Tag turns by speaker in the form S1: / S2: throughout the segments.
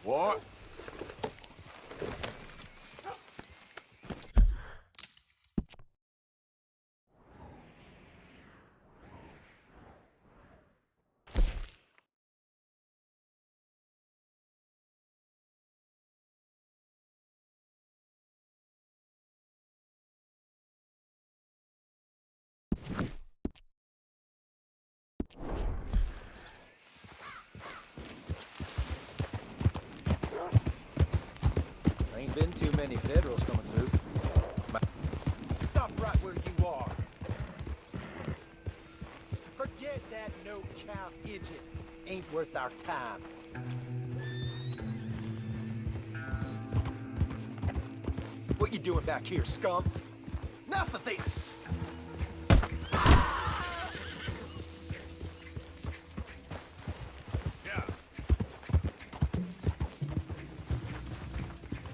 S1: What?
S2: Ain't been too many Federals coming through.
S3: Stop right where you are. Forget that no-count idiot. Ain't worth our time. What you doing back here, scum? Enough of this!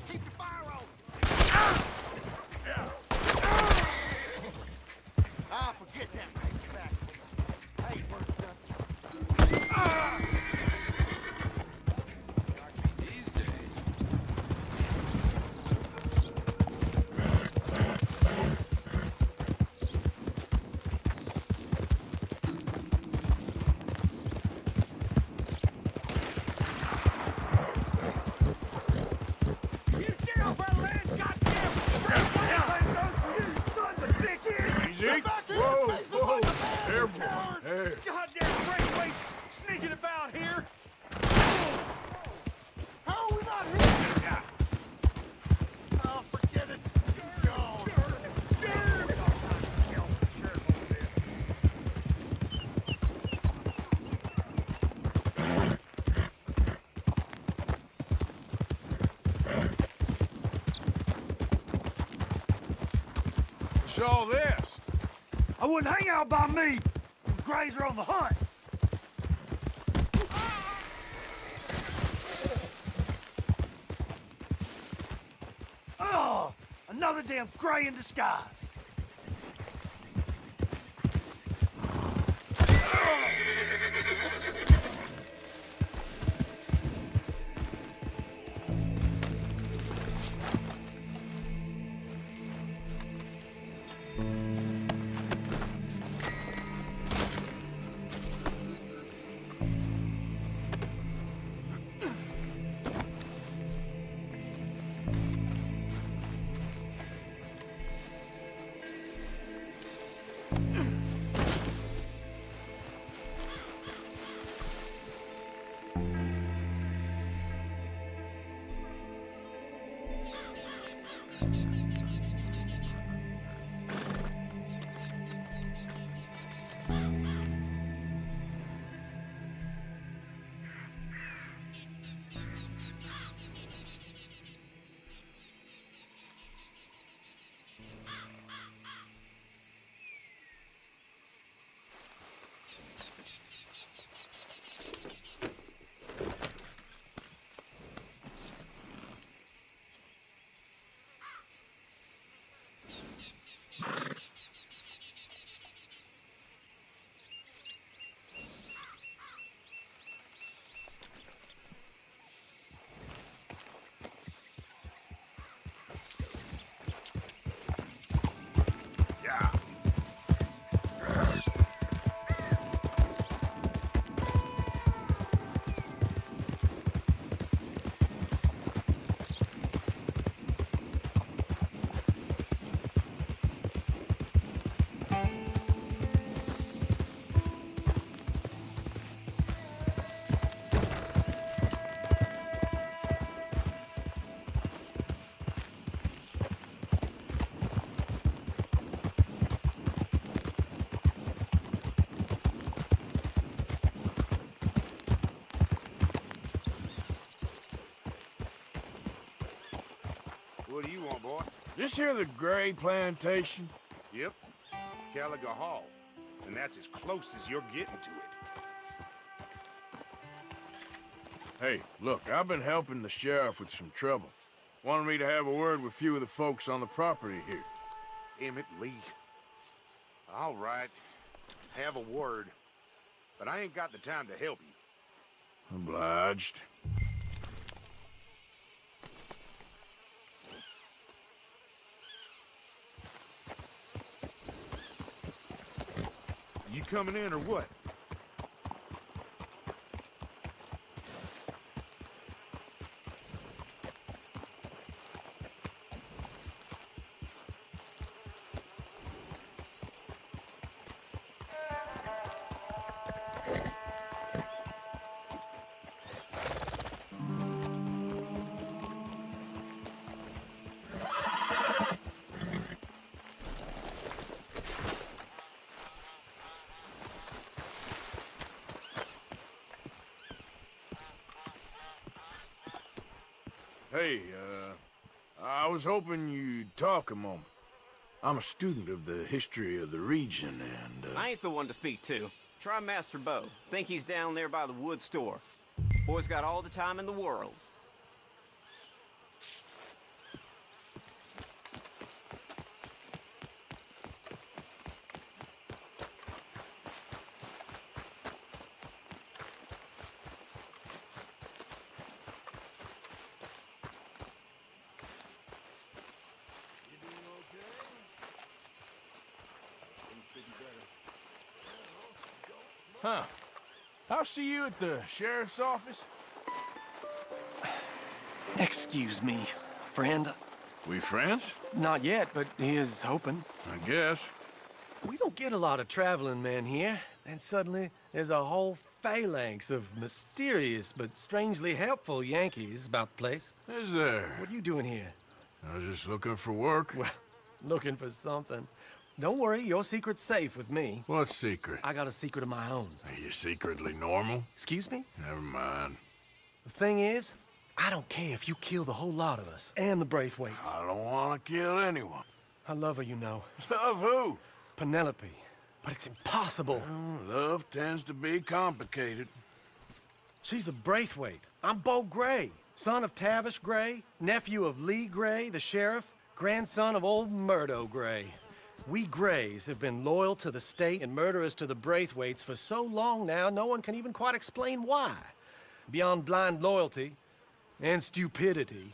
S3: Keep the fire on! Ah, forget that payback. I ain't worth nothing.
S1: These days.
S3: You down, Berlin! Goddamn!
S1: Easy. Whoa, whoa. Airborne. Hey.
S3: Goddamn great waste sneaking about here! How are we not here? Oh, forget it. He's gone.
S1: What's all this?
S4: I wouldn't hang out by me. The Greys are on the hunt. Oh, another damn Grey in disguise.
S5: What do you want, boy?
S1: This here the Gray Plantation?
S5: Yep. Caliga Hall. And that's as close as you're getting to it.
S1: Hey, look, I've been helping the sheriff with some trouble. Wanted me to have a word with a few of the folks on the property here.
S5: Emmett Lee. All right. Have a word. But I ain't got the time to help you.
S1: Obliged.
S5: coming in or what?
S1: Hey, I was hoping you'd talk a moment. I'm a student of the history of the region, and,
S6: I ain't the one to speak to. Try Master Bo. Think he's down there by the wood store. Boy's got all the time in the world.
S1: Huh. I'll see you at the sheriff's office.
S7: Excuse me, friend.
S1: We friends?
S7: Not yet, but he is hoping.
S1: I guess.
S7: We don't get a lot of traveling men here. Then suddenly, there's a whole phalanx of mysterious but strangely helpful Yankees about the place.
S1: Is there?
S7: What are you doing here?
S1: I was just looking for work.
S7: Well, looking for something. Don't worry, your secret's safe with me.
S1: What secret?
S7: I got a secret of my own.
S1: Are you secretly normal?
S7: Excuse me?
S1: Never mind.
S7: The thing is, I don't care if you kill the whole lot of us, and the Braithwaites.
S1: I don't want to kill anyone.
S7: I love her, you know.
S1: Love who?
S7: Penelope. But it's impossible.
S1: Well, love tends to be complicated.
S7: She's a Braithwaite. I'm Bo Gray, son of Tavish Gray, nephew of Lee Gray, the sheriff, grandson of old Murdo Gray. We Grays have been loyal to the state and murderers to the Braithwaites for so long now, no one can even quite explain why. Beyond blind loyalty and stupidity,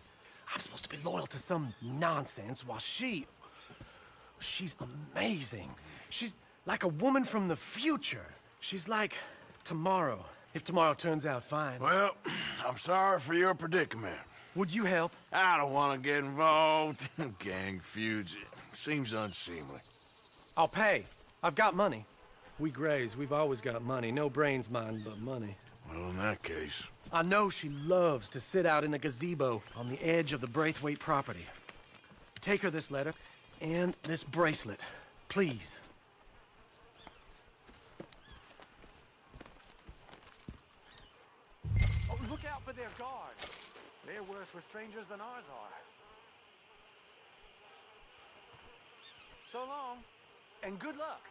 S7: I'm supposed to be loyal to some nonsense while she's amazing. She's like a woman from the future. She's like tomorrow, if tomorrow turns out fine.
S1: Well, I'm sorry for your predicament.
S7: Would you help?
S1: I don't want to get involved in gang feuds. It seems unseemly.
S7: I'll pay. I've got money. We Grays, we've always got money. No brains, mind, but money.
S1: Well, in that case...
S7: I know she loves to sit out in the gazebo on the edge of the Braithwaite property. Take her this letter and this bracelet, please.
S4: Oh, look out for their guards. They're worse with strangers than ours are. So long, and good luck.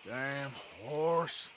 S1: Damn horse.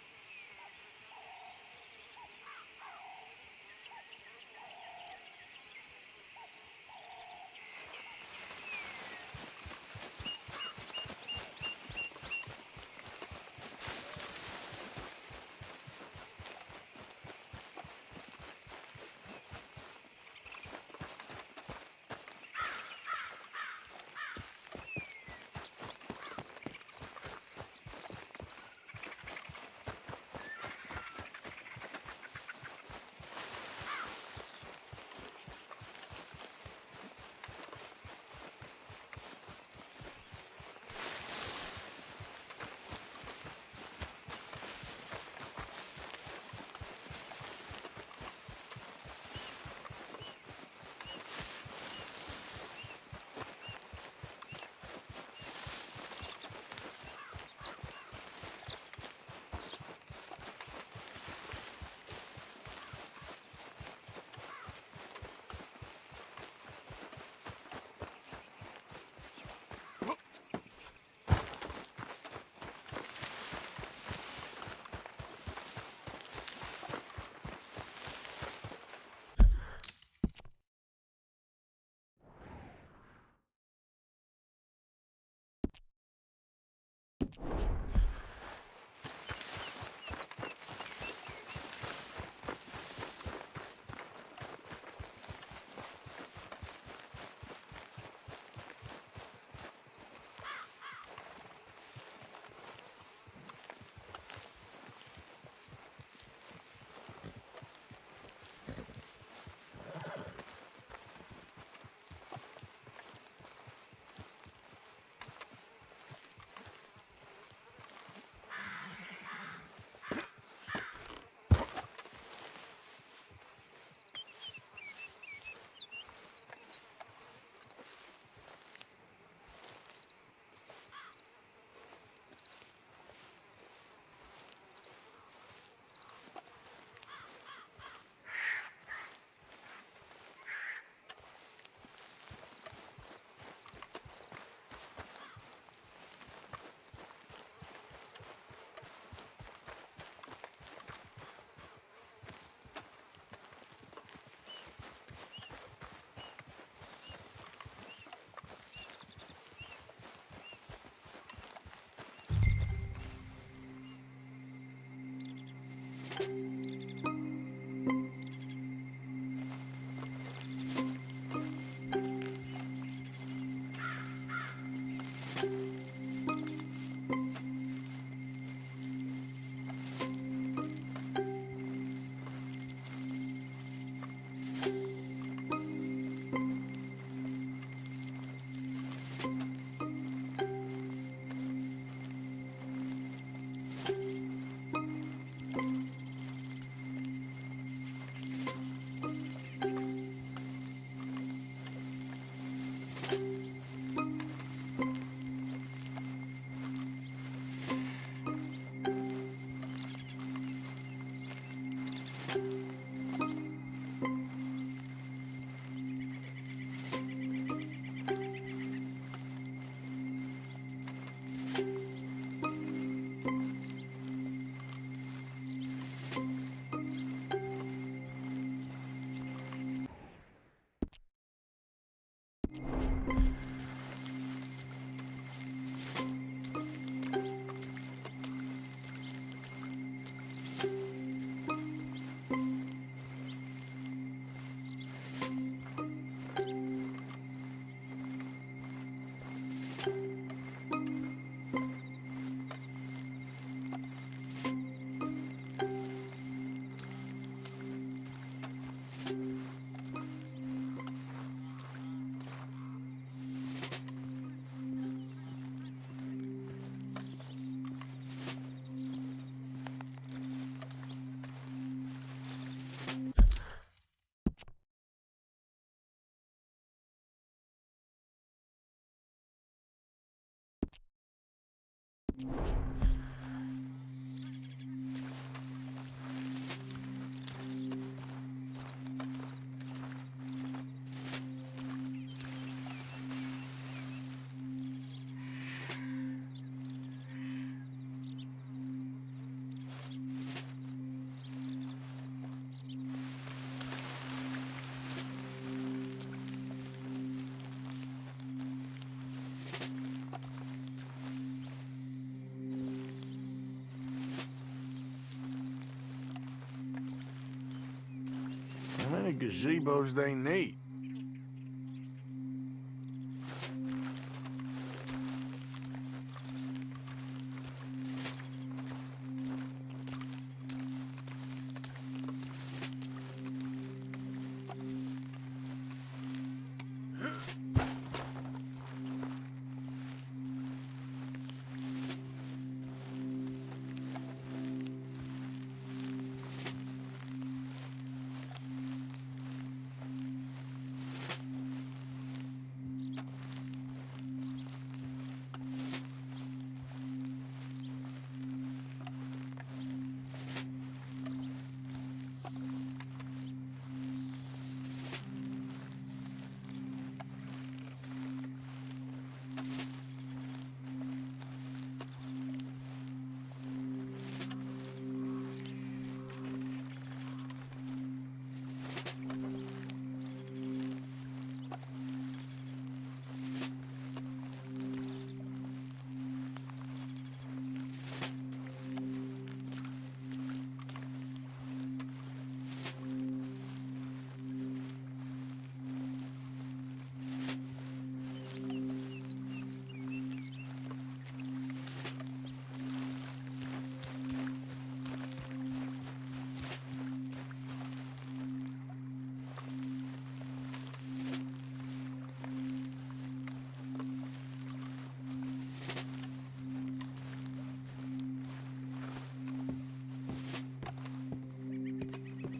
S1: gazebos they need.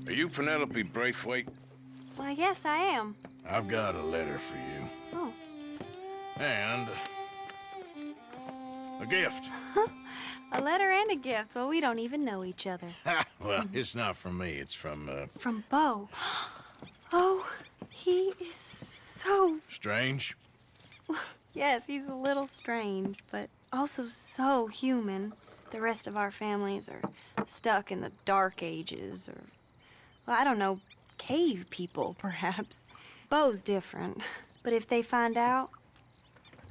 S1: Are you Penelope Braithwaite?
S8: Why, yes, I am.
S1: I've got a letter for you.
S8: Oh.
S1: And a gift.
S8: A letter and a gift. Well, we don't even know each other.
S1: Well, it's not from me. It's from,
S8: From Bo. Oh, he is so...
S1: Strange.
S8: Yes, he's a little strange, but also so human. The rest of our families are stuck in the Dark Ages, or, well, I don't know, cave people, perhaps. Bo's different. But if they find out,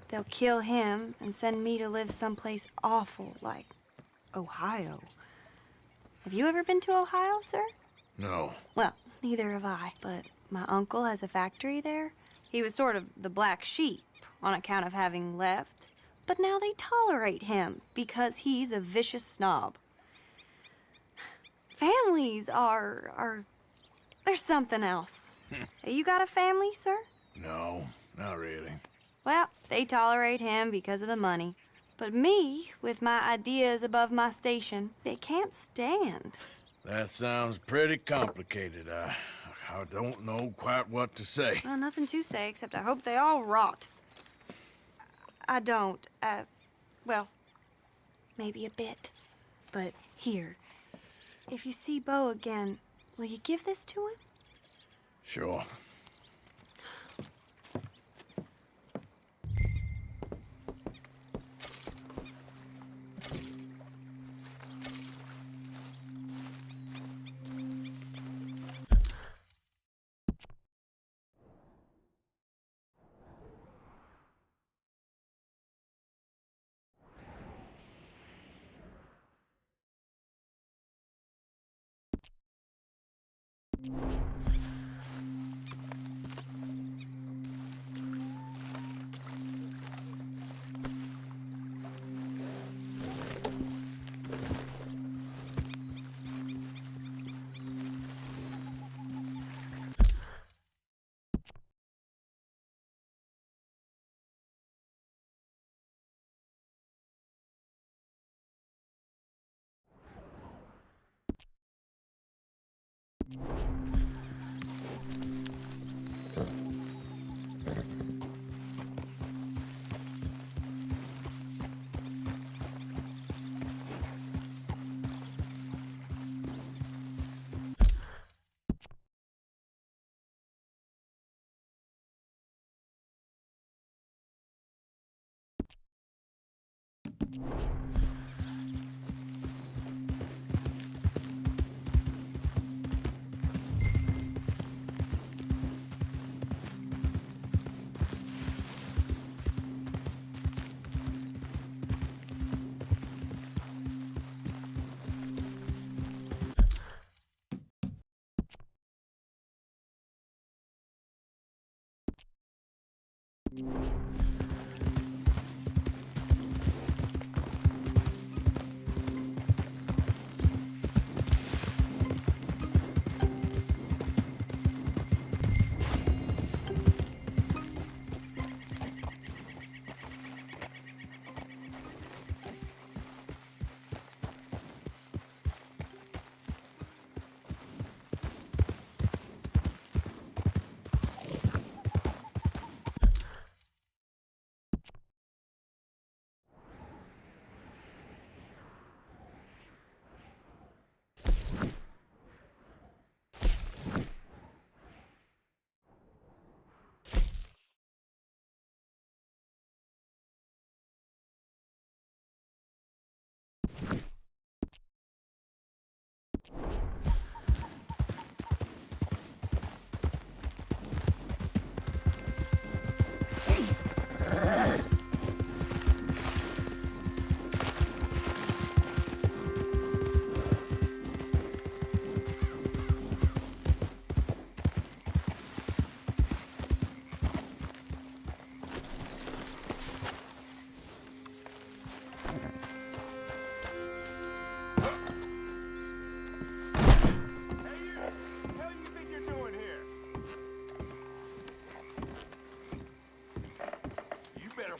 S8: they'll kill him and send me to live someplace awful like Ohio. Have you ever been to Ohio, sir?
S1: No.
S8: Well, neither have I, but my uncle has a factory there. He was sort of the black sheep on account of having left, but now they tolerate him because he's a vicious snob. Families are there's something else. You got a family, sir?
S1: No, not really.
S8: Well, they tolerate him because of the money. But me, with my ideas above my station, they can't stand.
S1: That sounds pretty complicated. I don't know quite what to say.
S8: Well, nothing to say, except I hope they all rot. I don't, well, maybe a bit. But here, if you see Bo again, will you give this to him?
S1: Sure.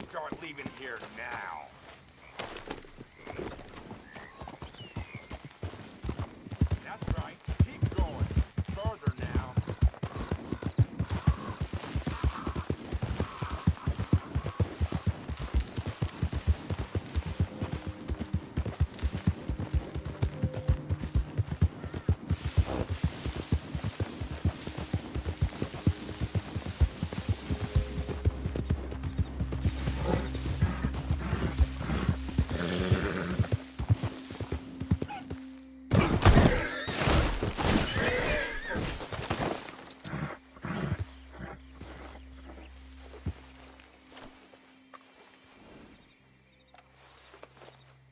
S5: Start leaving here now. That's right. Keep going. Further now.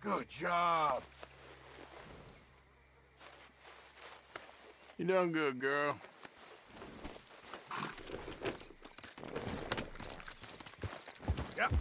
S1: Good job. You done good, girl. Yep.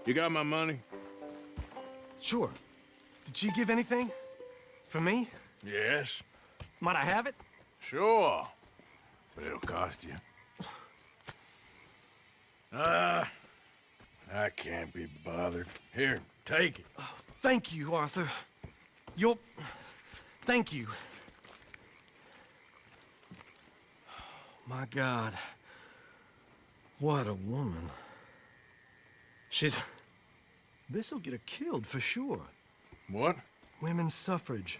S1: You got my money?
S7: Sure. Did she give anything? For me?
S1: Yes.
S7: Might I have it?
S1: Sure. But it'll cost you. I can't be bothered. Here, take it.
S7: Thank you, Arthur. Thank you. My God. What a woman. This'll get her killed for sure.
S1: What?
S7: Women's suffrage.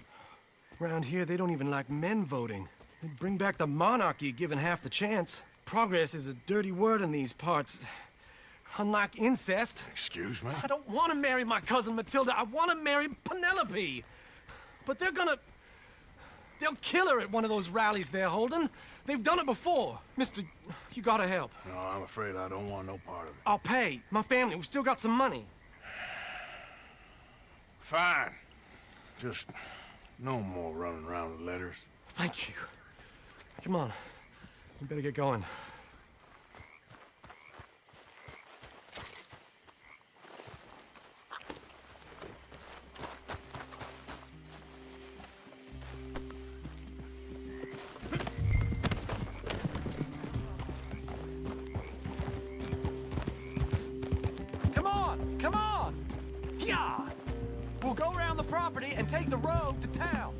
S7: Around here, they don't even like men voting. They'd bring back the monarchy given half the chance. Progress is a dirty word in these parts. Unlike incest.
S1: Excuse me?
S7: I don't want to marry my cousin Matilda. I want to marry Penelope. But they'll kill her at one of those rallies they're holding. They've done it before. Mister, you gotta help.
S1: No, I'm afraid I don't want no part of it.
S7: I'll pay. My family, we've still got some money.
S1: Fine. Just no more running around with letters.
S7: Thank you. Come on. We better get going. Come on! Yeah! We'll go around the property and take the road to town.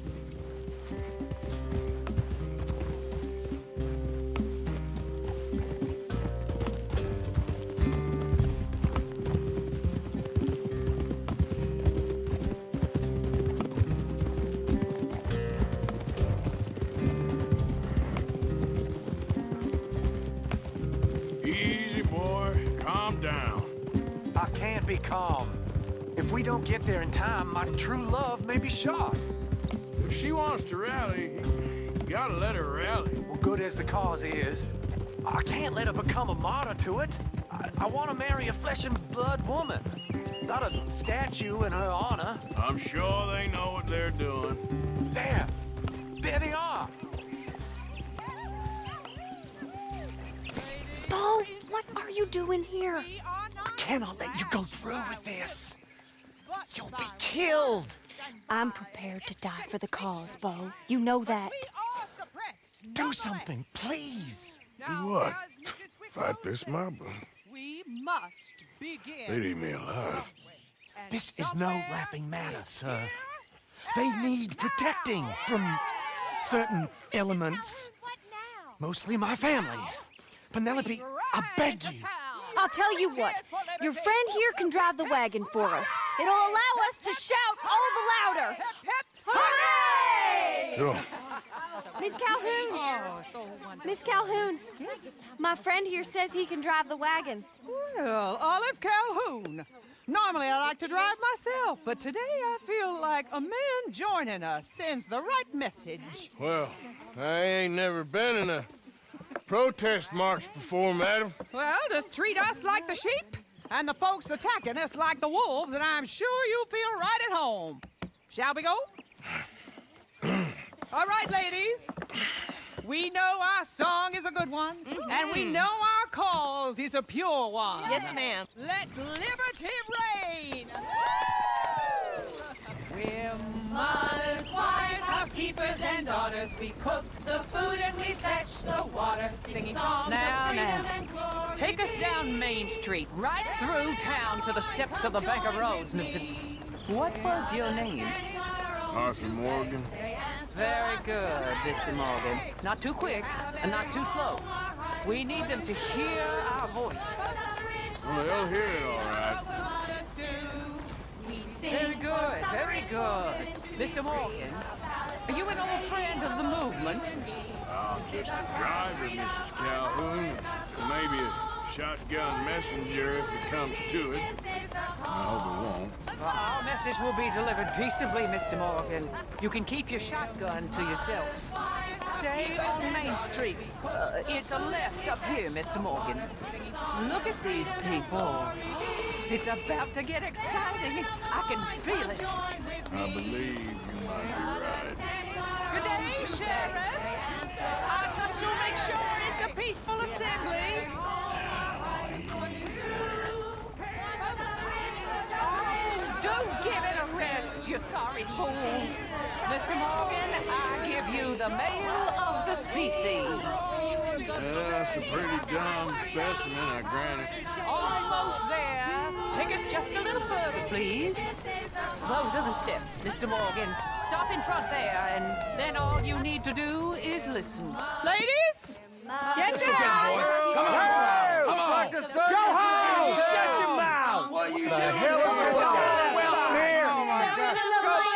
S1: Easy, boy. Calm down.
S4: I can't be calm. If we don't get there in time, my true love may be shot.
S1: If she wants to rally, you gotta let her rally.
S4: Well, good as the cause is, I can't let her become a martyr to it. I want to marry a flesh and blood woman, not a statue in her honor.
S1: I'm sure they know what they're doing.
S4: There they are.
S8: Bo, what are you doing here?
S7: I cannot let you go through with this. You'll be killed.
S8: I'm prepared to die for the cause, Bo. You know that.
S7: Do something, please.
S1: Do what? Fight this mob?
S3: We must begin.
S1: They'd eat me alive.
S7: This is no laughing matter, sir. They need protecting from certain elements. Mostly my family. Penelope, I beg you.
S8: I'll tell you what. Your friend here can drive the wagon for us. It'll allow us to shout all the louder. Hooray!
S1: Sure.
S8: Miss Calhoun. Miss Calhoun. My friend here says he can drive the wagon.
S3: Well, Olive Calhoun. Normally I like to drive myself, but today I feel like a man joining us sends the right message.
S1: Well, I ain't never been in a protest march before, madam.
S3: Well, just treat us like the sheep, and the folks attacking us like the wolves, and I'm sure you'll feel right at home. Shall we go? All right, ladies. We know our song is a good one, and we know our cause is a pure one.
S9: Yes, ma'am.
S3: Let liberty reign! We're mothers, wives, housekeepers, and daughters. We cook the food and we fetch the water, singing songs of freedom and glory.
S10: Take us down Main Street, right through town to the steps of the Bank of Rhodes, Mr. What was your name?
S1: Arthur Morgan.
S10: Very good, Mr. Morgan. Not too quick and not too slow. We need them to hear our voice.
S1: Well, they'll hear it all right.
S10: Very good, very good. Mr. Morgan, are you an old friend of the movement?
S1: I'm just a driver, Mrs. Calhoun. Maybe a shotgun messenger if it comes to it. I hope it won't.
S10: Well, our message will be delivered peaceably, Mr. Morgan. You can keep your shotgun to yourself. Stay on Main Street. It's a left up here, Mr. Morgan. Look at these people. It's about to get exciting. I can feel it.
S1: I believe you might be right.
S10: Good day, Sheriff. I trust you'll make sure it's a peaceful assembly. rest, you sorry fool. Mr. Morgan, I give you the male of the species.
S1: That's a pretty dumb specimen, I grant it.
S10: Almost there. Take us just a little further, please. Those are the steps, Mr. Morgan. Stop in front there, and then all you need to do is listen. Ladies, get down!
S7: Come on! Go home! Shut your mouth! What are you doing? The hell is going on here? Oh my God!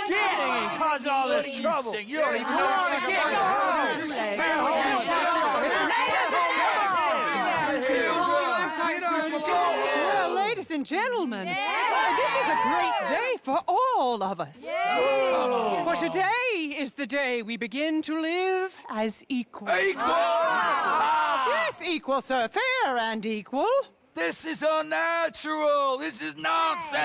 S7: Shit! And cause all this trouble. You don't even know what's going
S10: Well, ladies and gentlemen, this is a great day for all of us. For today is the day we begin to live as equals. Yes, equal, sir. Fair and equal.
S9: This is unnatural. This is nonsense.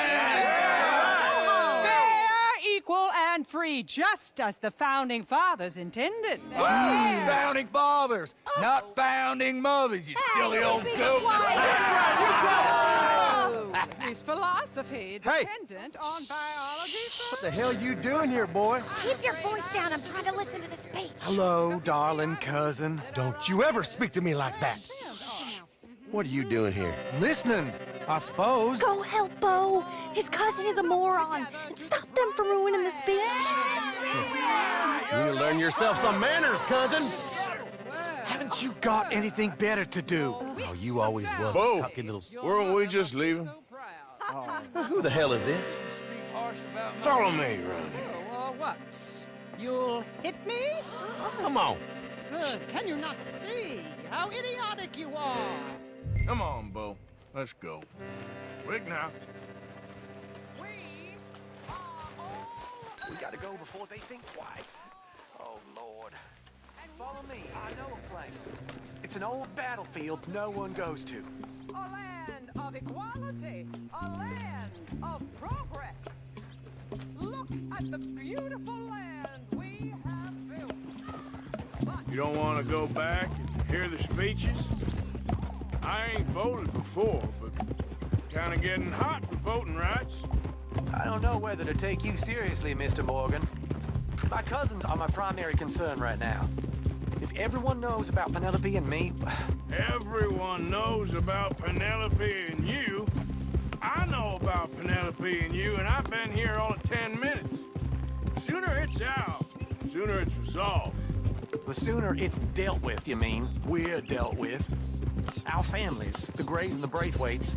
S10: Fair, equal, and free, just as the Founding Fathers intended.
S9: Founding fathers, not founding mothers, you silly old goat.
S10: Is philosophy dependent on biology?
S7: What the hell you doing here, boy?
S11: Keep your voice down. I'm trying to listen to the speech.
S7: Hello, darling cousin. Don't you ever speak to me like that. What are you doing here? Listening, I suppose.
S11: Go help Bo. His cousin is a moron. And stop them from ruining the speech.
S7: You need to learn yourself some manners, cousin. Haven't you got anything better to do? Oh, you always was
S1: Bo,
S7: a cocky little...
S1: weren't we just leaving?
S7: Who the hell is this?
S1: Follow me around here.
S10: What? You'll hit me?
S7: Come on.
S10: Sir, can you not see how idiotic you are?
S1: Come on, Bo. Let's go. Quick now.
S4: We gotta go before they think twice. Oh, Lord. Follow me. I know a place. It's an old battlefield no one goes to.
S10: A land of equality, a land of progress. Look at the beautiful land we have built.
S1: You don't want to go back and hear the speeches? I ain't voted before, but kind of getting hot for voting rights.
S4: I don't know whether to take you seriously, Mr. Morgan. My cousins are my primary concern right now. If everyone knows about Penelope and me...
S1: Everyone knows about Penelope and you. I know about Penelope and you, and I've been here all of 10 minutes. The sooner it's out, the sooner it's resolved.
S4: The sooner it's dealt with, you mean? We're dealt with. Our families, the Grays and the Braithwaites,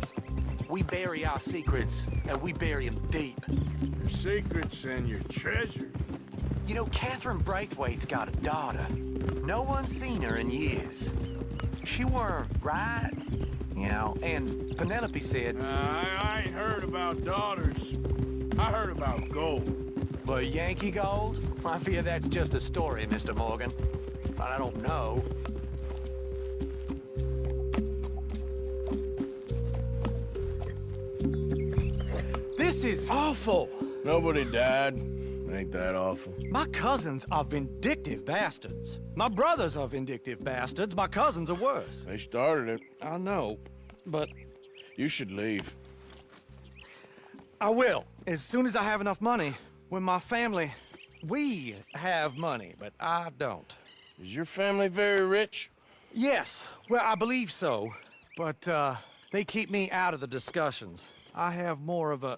S4: we bury our secrets, and we bury them deep.
S1: Your secrets and your treasure.
S4: You know, Catherine Braithwaite's got a daughter. No one's seen her in years. She weren't right, you know, and Penelope said...
S1: I ain't heard about daughters. I heard about gold.
S4: But Yankee gold? I fear that's just a story, Mr. Morgan. But I don't know.
S7: This is awful.
S1: Nobody died. Ain't that awful?
S7: My cousins are vindictive bastards. My brothers are vindictive bastards. My cousins are worse.
S1: They started it.
S7: I know, but...
S1: You should leave.
S7: I will, as soon as I have enough money. When my family... We have money, but I don't.
S1: Is your family very rich?
S7: Yes, well, I believe so. But, they keep me out of the discussions. I have more of a...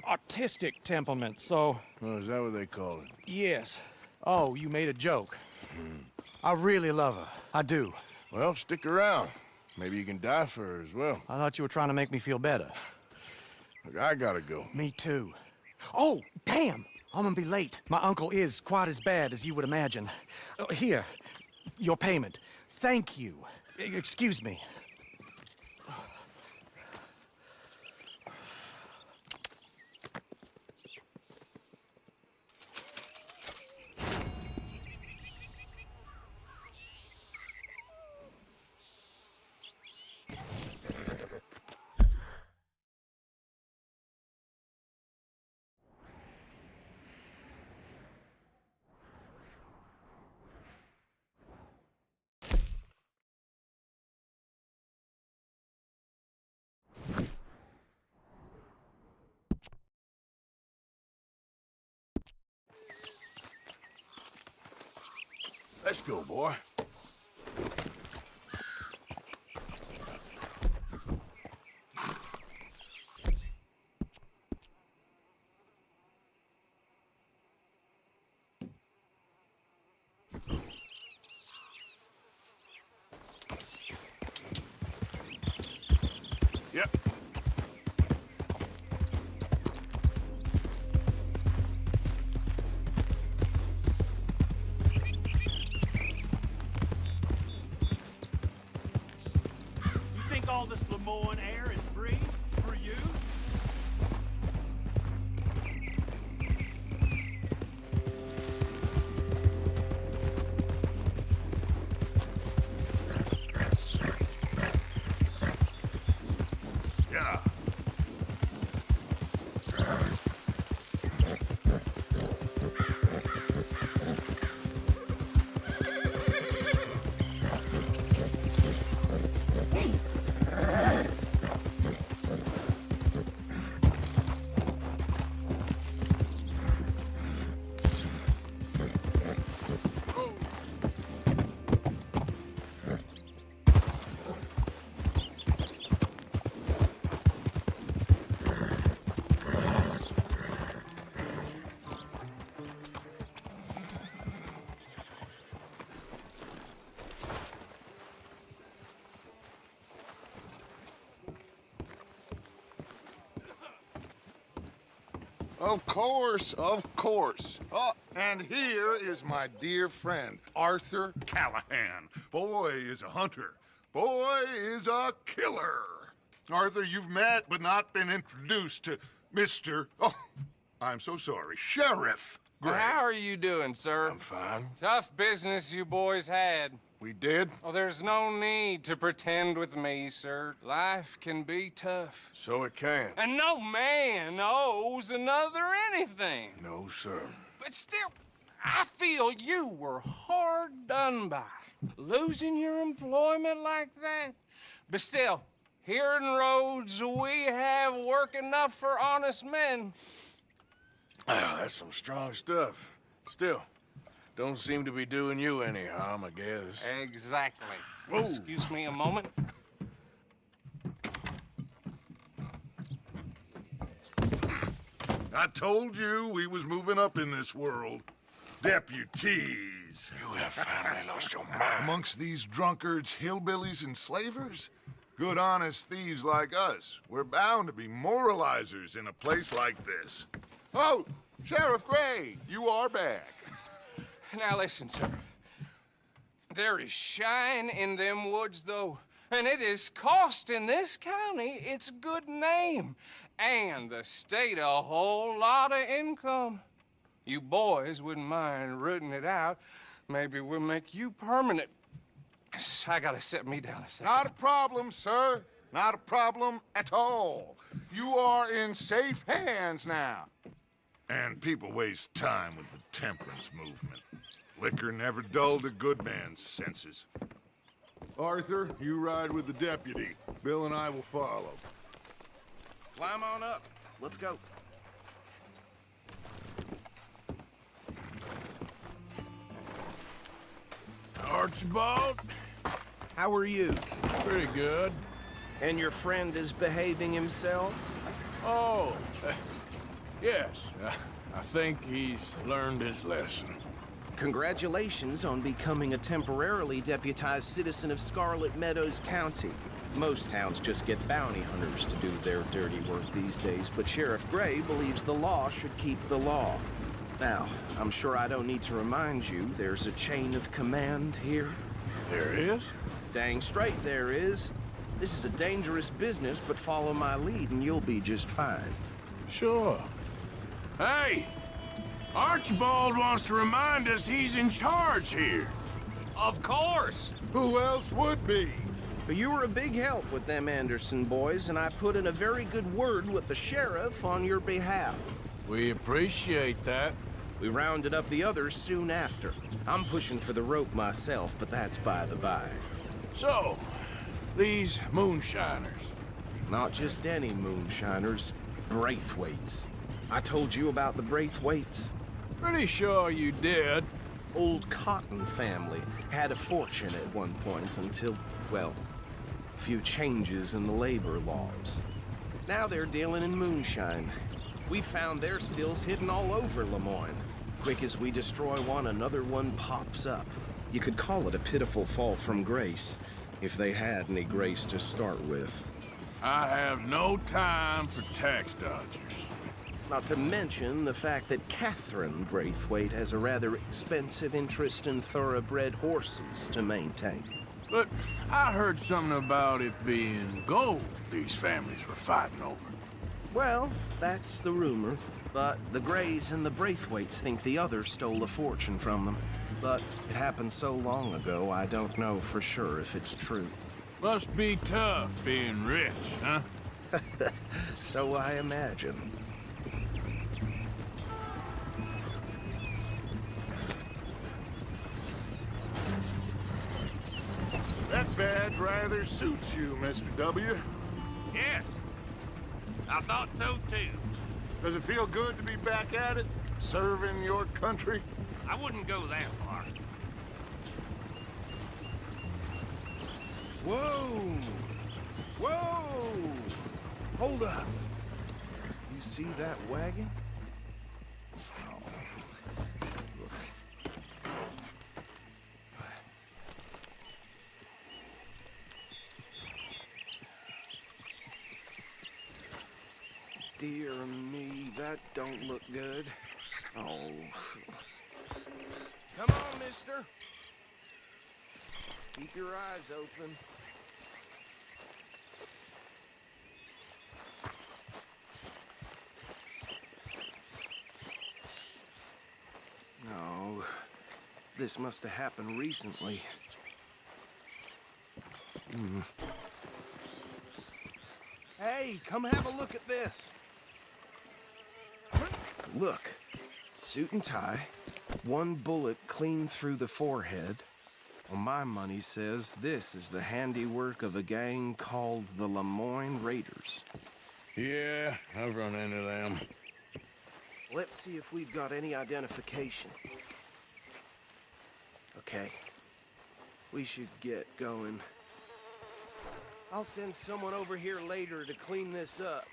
S7: artistic temperament, so...
S1: Oh, is that what they call it?
S7: Yes. Oh, you made a joke. I really love her. I do.
S1: Well, stick around. Maybe you can die for her as well.
S7: I thought you were trying to make me feel better.
S1: Look, I gotta go.
S7: Me too. Oh, damn! I'm gonna be late. My uncle is quite as bad as you would imagine. Here, your payment. Thank you. Excuse me.
S1: Let's go, boy. Yep.
S12: You think all this Lemoyne air is free for you?
S1: Yeah.
S5: Of course, of course. Oh, and here is my dear friend, Arthur Callahan. Boy is a hunter. Boy is a killer. Arthur, you've met but not been introduced to Mr. Oh, I'm so sorry, Sheriff Gray.
S13: How are you doing, sir?
S1: I'm fine.
S13: Tough business you boys had.
S1: We did?
S13: Oh, there's no need to pretend with me, sir. Life can be tough.
S1: So it can.
S13: And no man owes another anything.
S1: No, sir.
S13: But still, I feel you were hard done by. Losing your employment like that. But still, here in Rhodes, we have work enough for honest men.
S1: Ah, that's some strong stuff. Still, don't seem to be doing you any harm, I guess.
S13: Exactly.
S1: Whoa.
S13: Excuse me a moment.
S5: I told you we was moving up in this world. Deputies.
S1: You have finally lost your mind.
S5: Amongst these drunkards, hillbillies, and slavers? Good honest thieves like us. We're bound to be moralizers in a place like this. Oh, Sheriff Gray, you are back.
S13: Now listen, sir. There is shine in them woods, though, and it is costing this county its good name and the state a whole lot of income. You boys wouldn't mind rooting it out. Maybe we'll make you permanent. I gotta set me down a second.
S5: Not a problem, sir. Not a problem at all. You are in safe hands now. And people waste time with the temperance movement. Liquor never dulled a good man's senses. Arthur, you ride with the deputy. Bill and I will follow.
S6: Climb on up. Let's go.
S1: Archibald?
S6: How are you?
S1: Pretty good.
S6: And your friend is behaving himself?
S1: Oh, yes. I think he's learned his lesson.
S14: Congratulations on becoming a temporarily deputized citizen of Scarlet Meadows County. Most towns just get bounty hunters to do their dirty work these days, but Sheriff Gray believes the law should keep the law. Now, I'm sure I don't need to remind you, there's a chain of command here.
S1: There is?
S14: Dang straight there is. This is a dangerous business, but follow my lead and you'll be just fine.
S1: Sure. Hey! Archibald wants to remind us he's in charge here.
S14: Of course!
S5: Who else would be?
S14: But you were a big help with them Anderson boys, and I put in a very good word with the sheriff on your behalf.
S1: We appreciate that.
S14: We rounded up the others soon after. I'm pushing for the rope myself, but that's by the by.
S1: So, these moonshiners.
S14: Not just any moonshiners, Braithwaites. I told you about the Braithwaites.
S1: Pretty sure you did.
S14: Old Cotton family had a fortune at one point until, well, a few changes in the labor laws. Now they're dealing in moonshine. We found their stills hidden all over Lemoyne. Quick as we destroy one, another one pops up. You could call it a pitiful fall from grace, if they had any grace to start with.
S1: I have no time for tax dodgers.
S14: Not to mention the fact that Catherine Braithwaite has a rather expensive interest in thoroughbred horses to maintain.
S1: But I heard something about it being gold these families were fighting over.
S14: Well, that's the rumor. But the Grays and the Braithwaites think the others stole a fortune from them. But it happened so long ago, I don't know for sure if it's true.
S1: Must be tough being rich, huh?
S14: So I imagine.
S5: That badge rather suits you, Mr. W.
S12: Yes. I thought so, too.
S5: Does it feel good to be back at it, serving your country?
S12: I wouldn't go that far.
S14: Whoa! Whoa! Hold up. You see that wagon? Dear me, that don't look good. Oh. Come on, mister. Keep your eyes open. No. This must have happened recently. Hey, come have a look at this. Look, suit and tie, one bullet clean through the forehead. Well, my money says this is the handiwork of a gang called the Lemoyne Raiders.
S1: Yeah, I've run into them.
S14: Let's see if we've got any identification. Okay, we should get going. I'll send someone over here later to clean this up.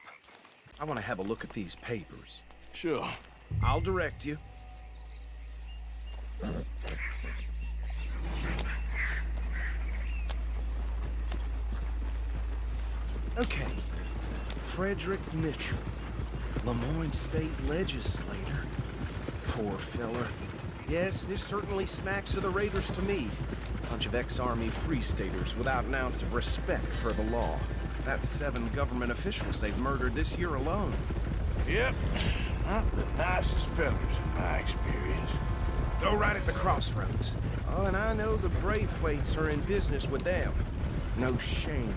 S14: I want to have a look at these papers.
S1: Sure.
S14: I'll direct you. Okay. Frederick Mitchell, Lemoyne State Legislator. Poor fella. Yes, this certainly smacks of the Raiders to me. Bunch of ex-Army Free Staters without an ounce of respect for the law. That's 7 government officials they've murdered this year alone.
S1: Yep. Not the nicest fellas in my experience.
S14: Go right at the crossroads. Oh, and I know the Braithwaites are in business with them. No shame.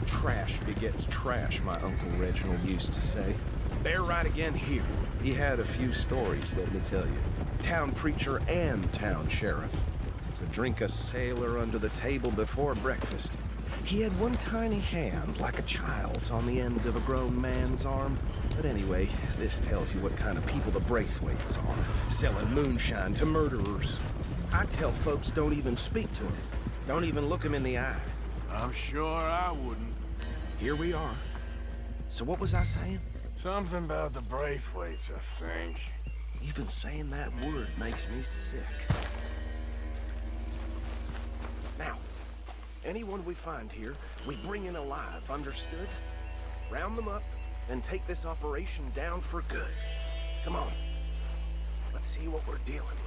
S14: Trash begets trash, my Uncle Reginald used to say. They're right again here. He had a few stories, let me tell you. Town preacher and town sheriff. Could drink a sailor under the table before breakfast. He had one tiny hand, like a child's, on the end of a grown man's arm. But anyway, this tells you what kind of people the Braithwaites are. Selling moonshine to murderers. I tell folks don't even speak to them. Don't even look them in the eye.
S1: I'm sure I wouldn't.
S14: Here we are. So what was I saying?
S1: Something about the Braithwaites, I think.
S14: Even saying that word makes me sick. Now, anyone we find here, we bring in alive, understood? Round them up, and take this operation down for good. Come on. Let's see what we're dealing with.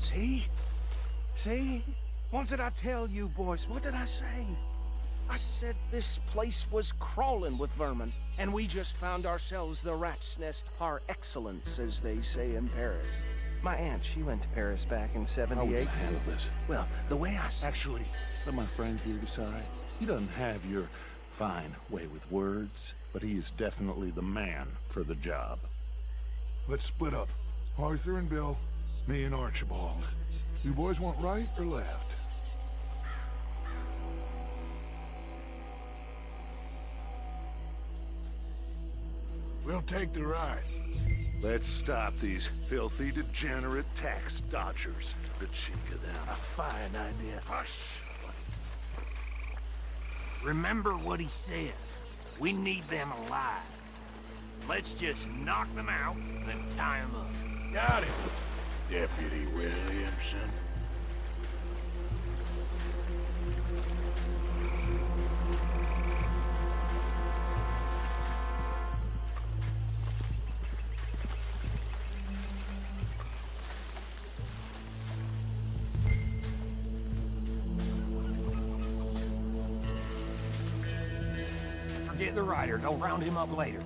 S14: See? See? What did I tell you, boys? What did I say? I said this place was crawling with vermin, and we just found ourselves the rat's nest par excellence, as they say in Paris. My aunt, she went to Paris back in '78.
S15: How will you handle this?
S14: Well, the way I said...
S15: Actually, let my friend here decide. He doesn't have your fine way with words, but he is definitely the man for the job.
S16: Let's split up. Arthur and Bill, me and Archibald. You boys want right or left?
S1: We'll take the ride.
S15: Let's stop these filthy, degenerate tax dodgers. The cheek of them.
S4: A fine idea.
S15: Hush.
S4: Remember what he said. We need them alive. Let's just knock them out, then tie them up.
S1: Got it, Deputy Williamson.
S4: Forget the rider. Don't round him up later.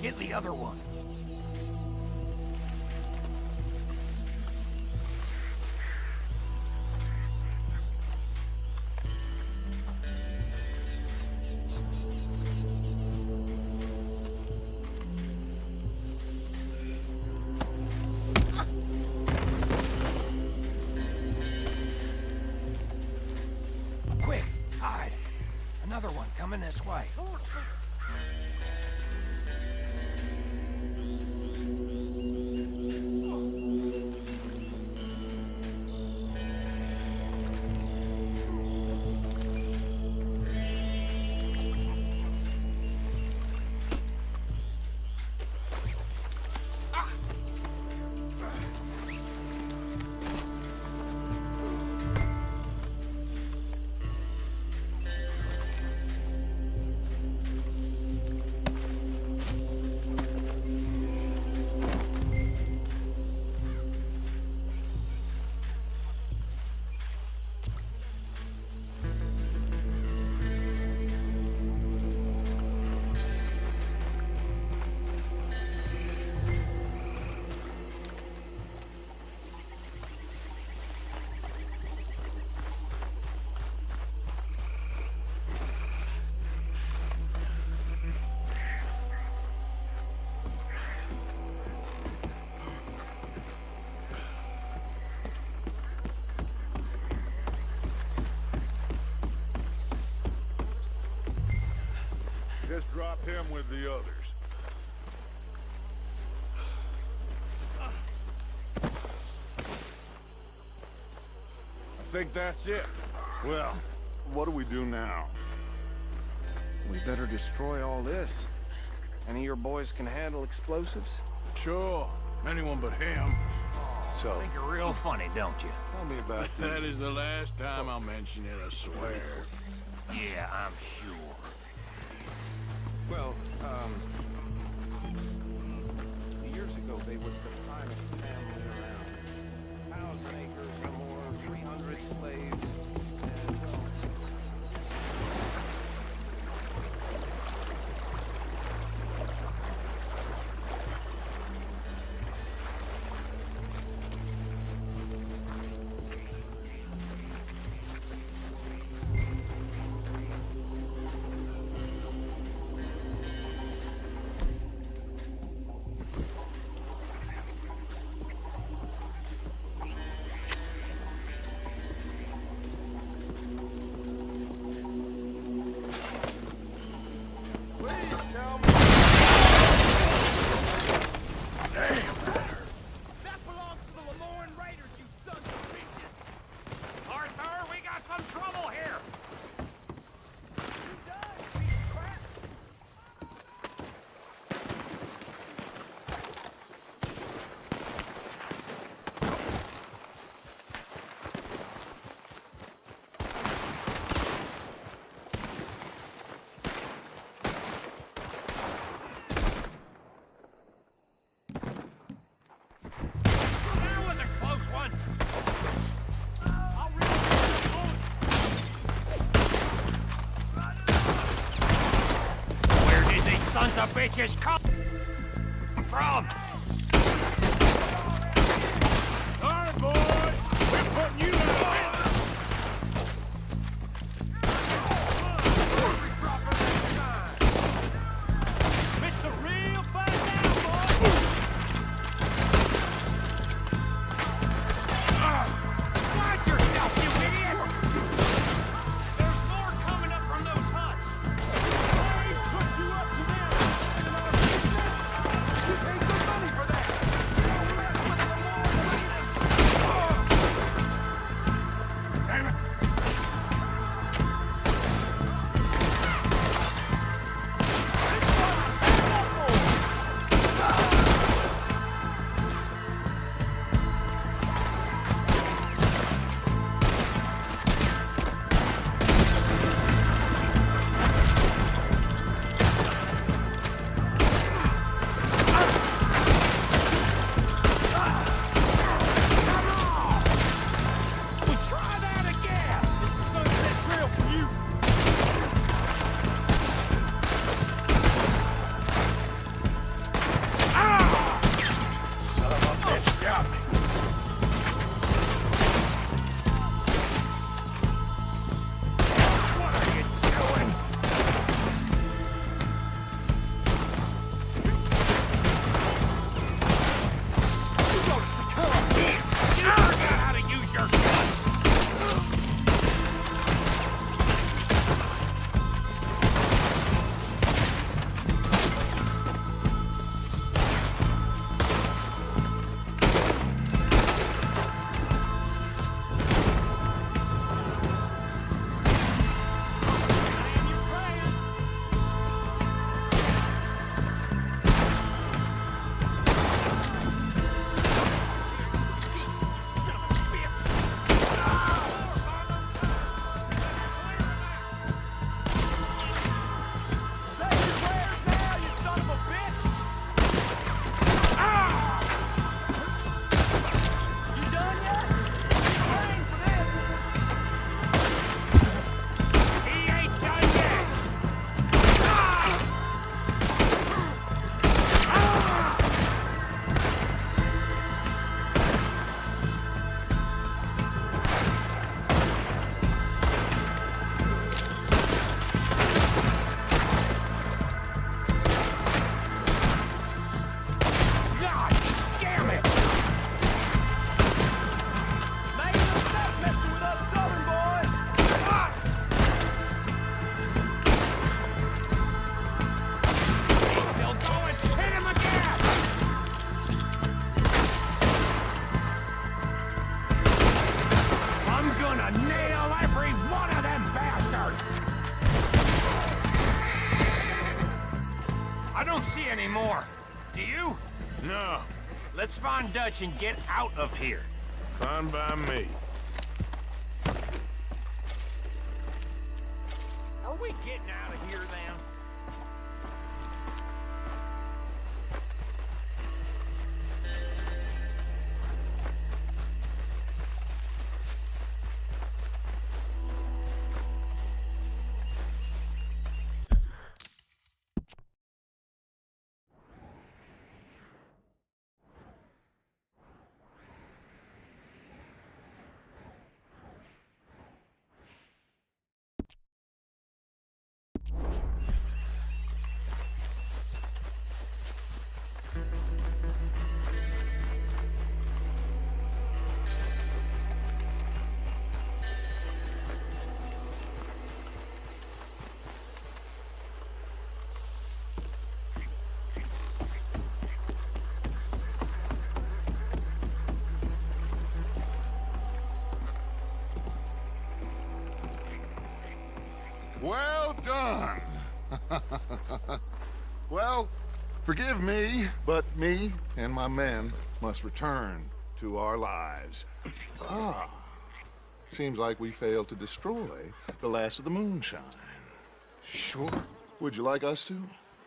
S4: Get the other one. Quick, hide. Another one coming this way.
S5: Just drop him with the others.
S1: I think that's it.
S5: Well, what do we do now?
S2: We better destroy all this. Any of your boys can handle explosives?
S1: Sure. Anyone but him.
S4: So, think you're real funny, don't you?
S5: Tell me about
S1: That is the last time I'll mention it, I swear.
S4: Yeah, I'm sure.
S2: Well, years ago, they was the finest family around. 1,000 acres or more, 300 slaves, and,
S4: Sons of bitches come from!
S1: Sorry, boys. We're putting you out of business.
S12: It's a real fight now, boys!
S4: Watch yourself, you idiot! There's more coming up from those huts!
S12: Always put you up to them.
S17: anymore. Do you?
S1: No.
S17: Let's find Dutch and get out of here.
S1: Fine by me.
S17: Are we getting out of here, then?
S5: Well done. Well, forgive me, but me and my men must return to our lives. Ah, seems like we failed to destroy the last of the moonshine.
S14: Sure.
S5: Would you like us to?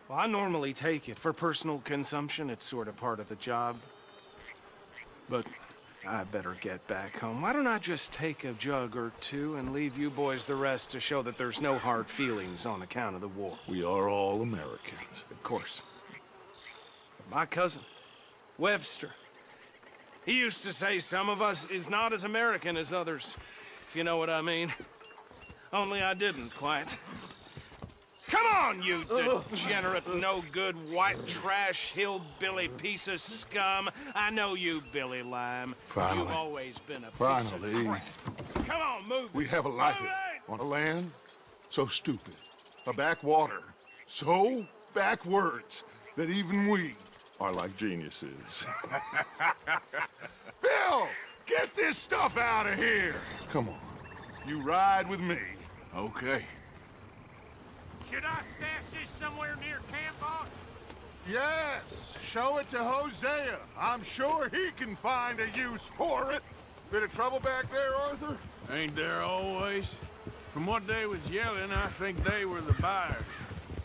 S14: Well, I normally take it. For personal consumption, it's sort of part of the job. But I better get back home. Why don't I just take a jug or two and leave you boys the rest to show that there's no hard feelings on account of the war?
S5: We are all Americans.
S14: Of course. My cousin, Webster, he used to say some of us is not as American as others, if you know what I mean. Only I didn't quite. Come on, you degenerate, no-good, white trash, hillbilly piece of scum. I know you, Billy Lime.
S5: Finally.
S14: You've always been a piece of
S5: Finally.
S14: crap. Come on, move.
S5: We have a life on a land so stupid, a backwater so backwards that even we are like geniuses. Bill, get this stuff out of here. Come on, you ride with me.
S1: Okay.
S12: Should I stash this somewhere near camp, boss?
S5: Yes, show it to Hosea. I'm sure he can find a use for it. Bit of trouble back there, Arthur?
S1: Ain't there always? From what they was yelling, I think they were the buyers.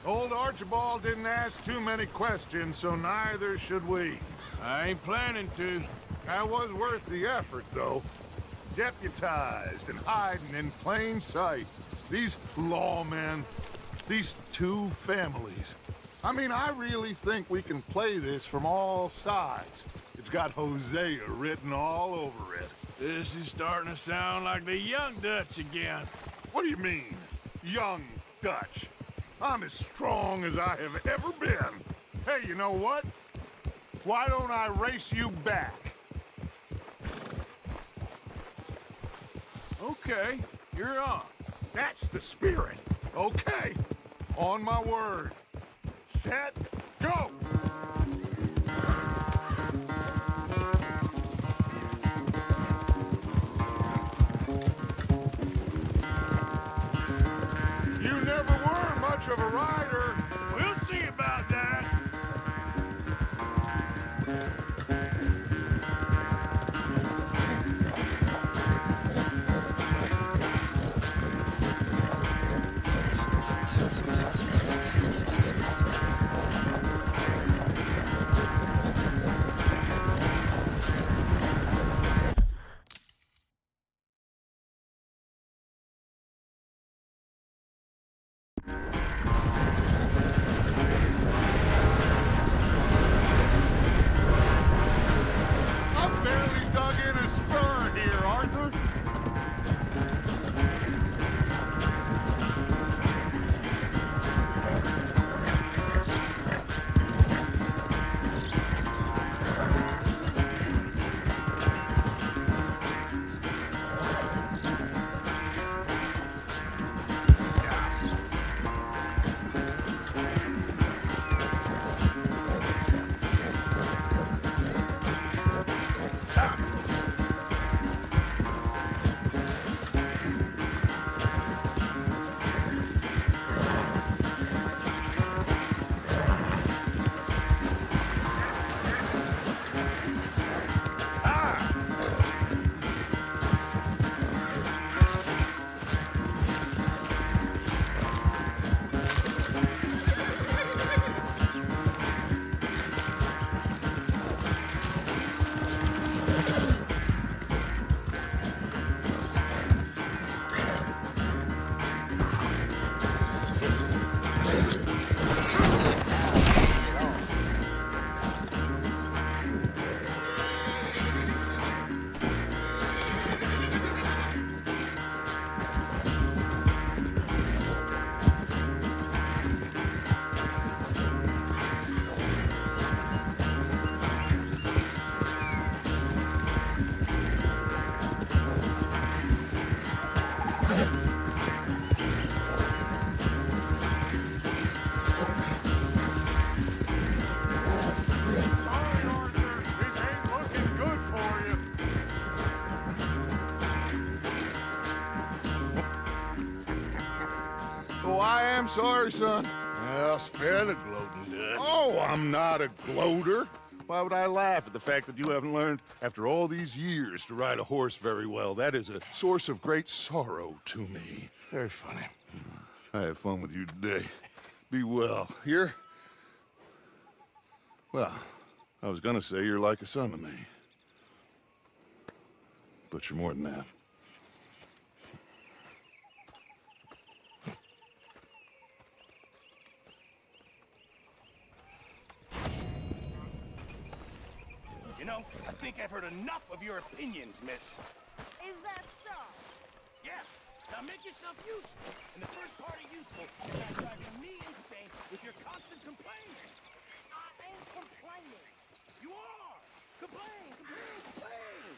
S5: Old Archibald didn't ask too many questions, so neither should we.
S1: I ain't planning to.
S5: That was worth the effort, though. Deputized and hiding in plain sight. These lawmen, these two families. I mean, I really think we can play this from all sides. It's got Hosea written all over it.
S1: This is starting to sound like the young Dutch again.
S5: What do you mean, young Dutch? I'm as strong as I have ever been. Hey, you know what? Why don't I race you back?
S1: Okay, you're on.
S5: That's the spirit. Okay, on my word. Set, go! You never were much of a rider.
S1: We'll see about that.
S5: Oh, I am sorry, son.
S1: Well, spare the gloating, Dutch.
S5: Oh, I'm not a gloater. Why would I laugh at the fact that you haven't learned, after all these years, to ride a horse very well? That is a source of great sorrow to me.
S1: Very funny.
S5: I had fun with you today. Be well. Here? Well, I was gonna say you're like a son to me. But you're more than that.
S17: You know, I think I've heard enough of your opinions, miss.
S3: Is that so?
S17: Yeah. Now make yourself useful. And the first part of useful is not driving me insane with your constant complaining.
S3: I ain't complaining.
S17: You are! Complain, complain, complain!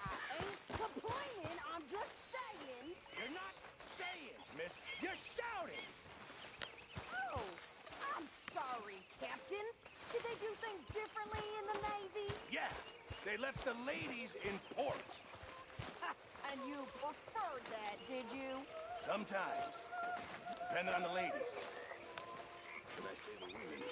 S3: I ain't complaining. I'm just saying.
S17: You're not saying, miss. You're shouting!
S3: Oh, I'm sorry, Captain. Did they do things differently in the Navy?
S17: Yeah, they left the ladies in port.
S3: And you preferred that, did you?
S17: Sometimes. Depending on the ladies. Should I say the women?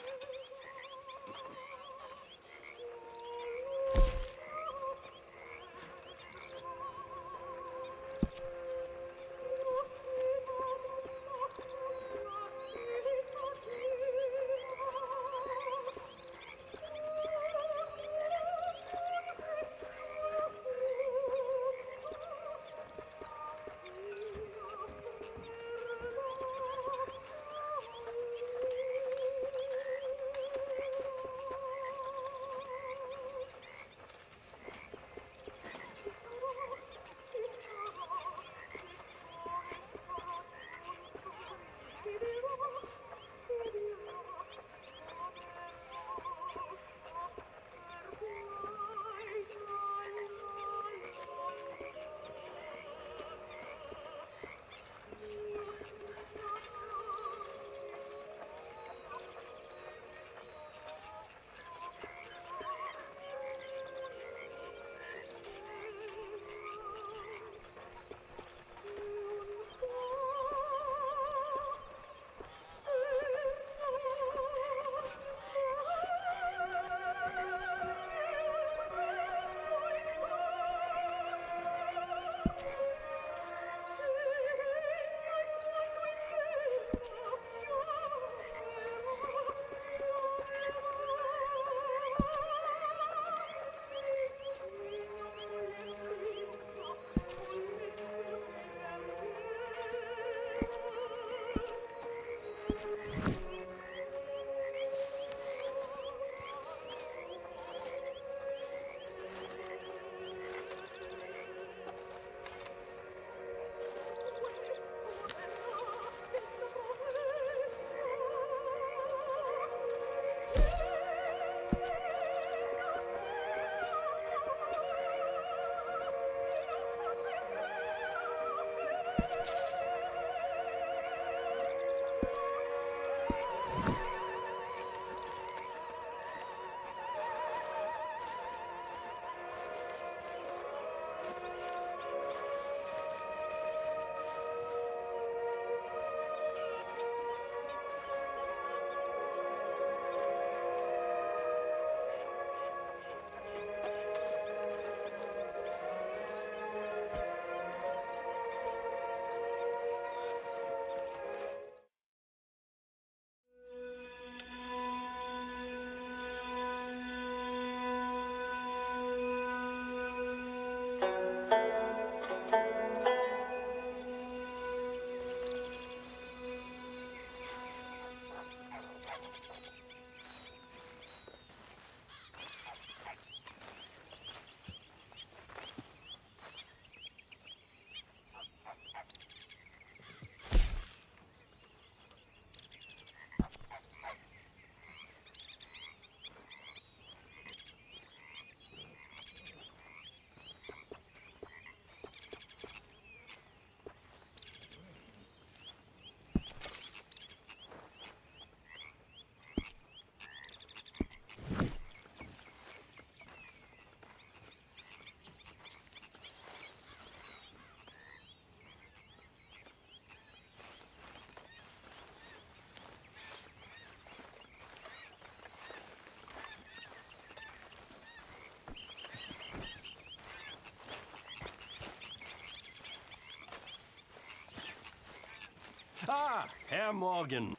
S18: Ah, Herr Morgan.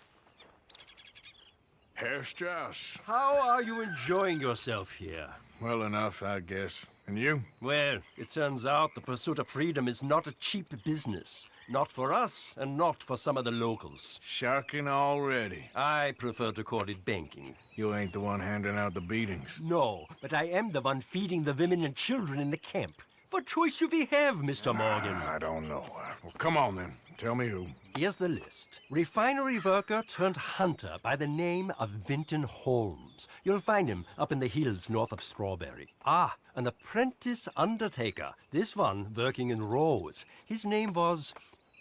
S1: Herr Strauss.
S18: How are you enjoying yourself here?
S1: Well enough, I guess. And you?
S18: Well, it turns out the pursuit of freedom is not a cheap business. Not for us, and not for some of the locals.
S1: Sharking already.
S18: I prefer to call it banking.
S1: You ain't the one handing out the beatings.
S18: No, but I am the one feeding the women and children in the camp. What choice do we have, Mr. Morgan?
S1: I don't know. Well, come on then. Tell me who.
S18: Here's the list. Refinery worker turned hunter by the name of Vinton Holmes. You'll find him up in the hills north of Strawberry. Ah, an apprentice undertaker. This one working in Rose. His name was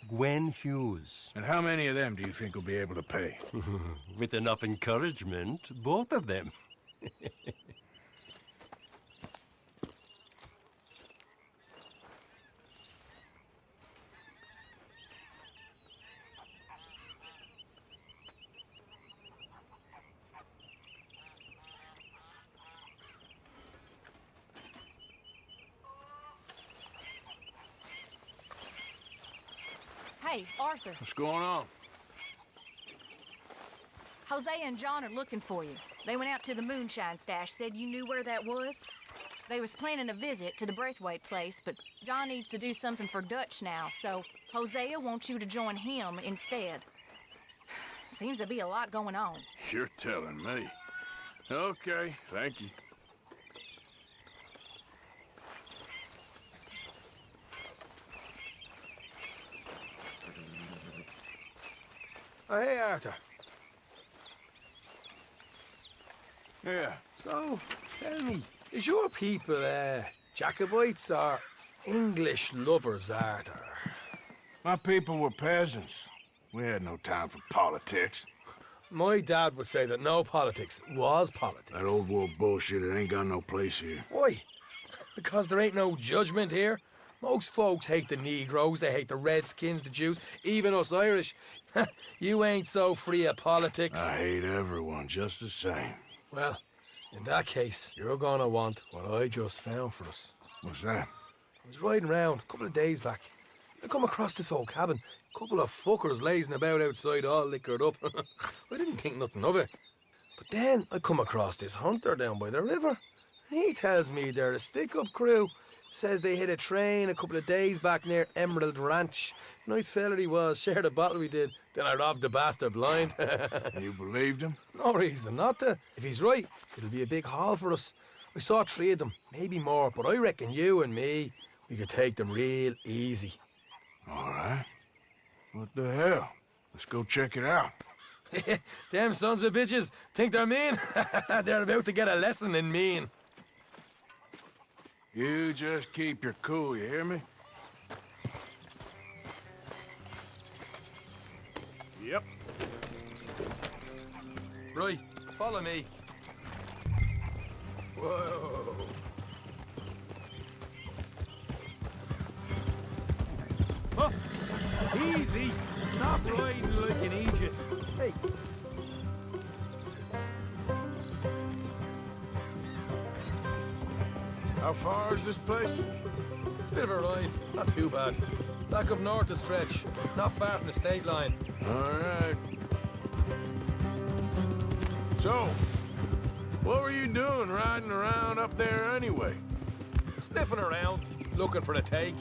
S18: Gwen Hughes.
S1: And how many of them do you think will be able to pay?
S18: With enough encouragement, both of them.
S19: Hey, Arthur.
S1: What's going on?
S19: Jose and John are looking for you. They went out to the moonshine stash, said you knew where that was. They was planning a visit to the Braithwaite place, but John needs to do something for Dutch now, so Hosea wants you to join him instead. Seems to be a lot going on.
S1: You're telling me. Okay, thank you.
S20: Oh, hey, Arthur.
S1: Yeah.
S20: So, tell me, is your people, Jacobites or English lovers, Arthur?
S1: My people were peasants. We had no time for politics.
S20: My dad would say that no politics was politics.
S1: That old world bullshit, it ain't got no place here.
S20: Why? Because there ain't no judgment here. Most folks hate the Negroes, they hate the Redskins, the Jews, even us Irish. You ain't so free of politics.
S1: I hate everyone just the same.
S20: Well, in that case, you're gonna want what I just found for us.
S1: What's that?
S20: I was riding around a couple of days back. I come across this old cabin. A couple of fuckers lazing about outside all liquored up. I didn't think nothing of it. But then I come across this hunter down by the river. He tells me they're a stick-up crew. Says they hit a train a couple of days back near Emerald Ranch. Nice fella he was, shared a bottle we did. Then I robbed the bastard blind.
S1: You believed him?
S20: No reason not to. If he's right, it'll be a big haul for us. I saw 3 of them, maybe more, but I reckon you and me, we could take them real easy.
S1: All right. What the hell? Let's go check it out.
S20: Them sons of bitches think they're mean. They're about to get a lesson in mean.
S1: You just keep your cool, you hear me? Yep.
S20: Right, follow me. Whoa.
S17: Oh, easy. Stop riding like an idiot.
S20: Hey.
S1: How far is this place?
S20: It's a bit of a ride, not too bad. Back up north a stretch, not far from the state line.
S1: All right. So, what were you doing riding around up there anyway?
S20: Sniffing around, looking for the take.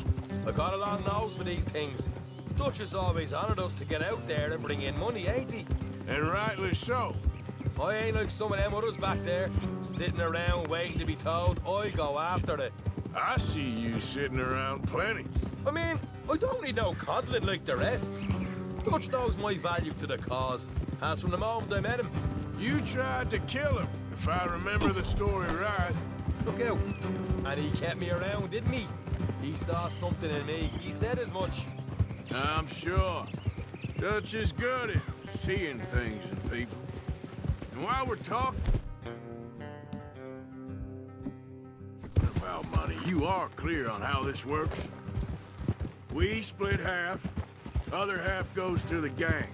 S20: I got a long nose for these things. Dutch has always honoured us to get out there and bring in money, ain't he?
S1: And rightly so.
S20: I ain't like some of them others back there, sitting around waiting to be told. I go after it.
S1: I see you sitting around plenty.
S20: I mean, I don't need no coddling like the rest. Dutch knows my value to the cause, as from the moment I met him.
S1: You tried to kill him, if I remember the story right.
S20: Look out. And he kept me around, didn't he? He saw something in me. He said as much.
S1: I'm sure. Dutch is good at seeing things in people. And while we're talking about money, you are clear on how this works. We split half, other half goes to the gang.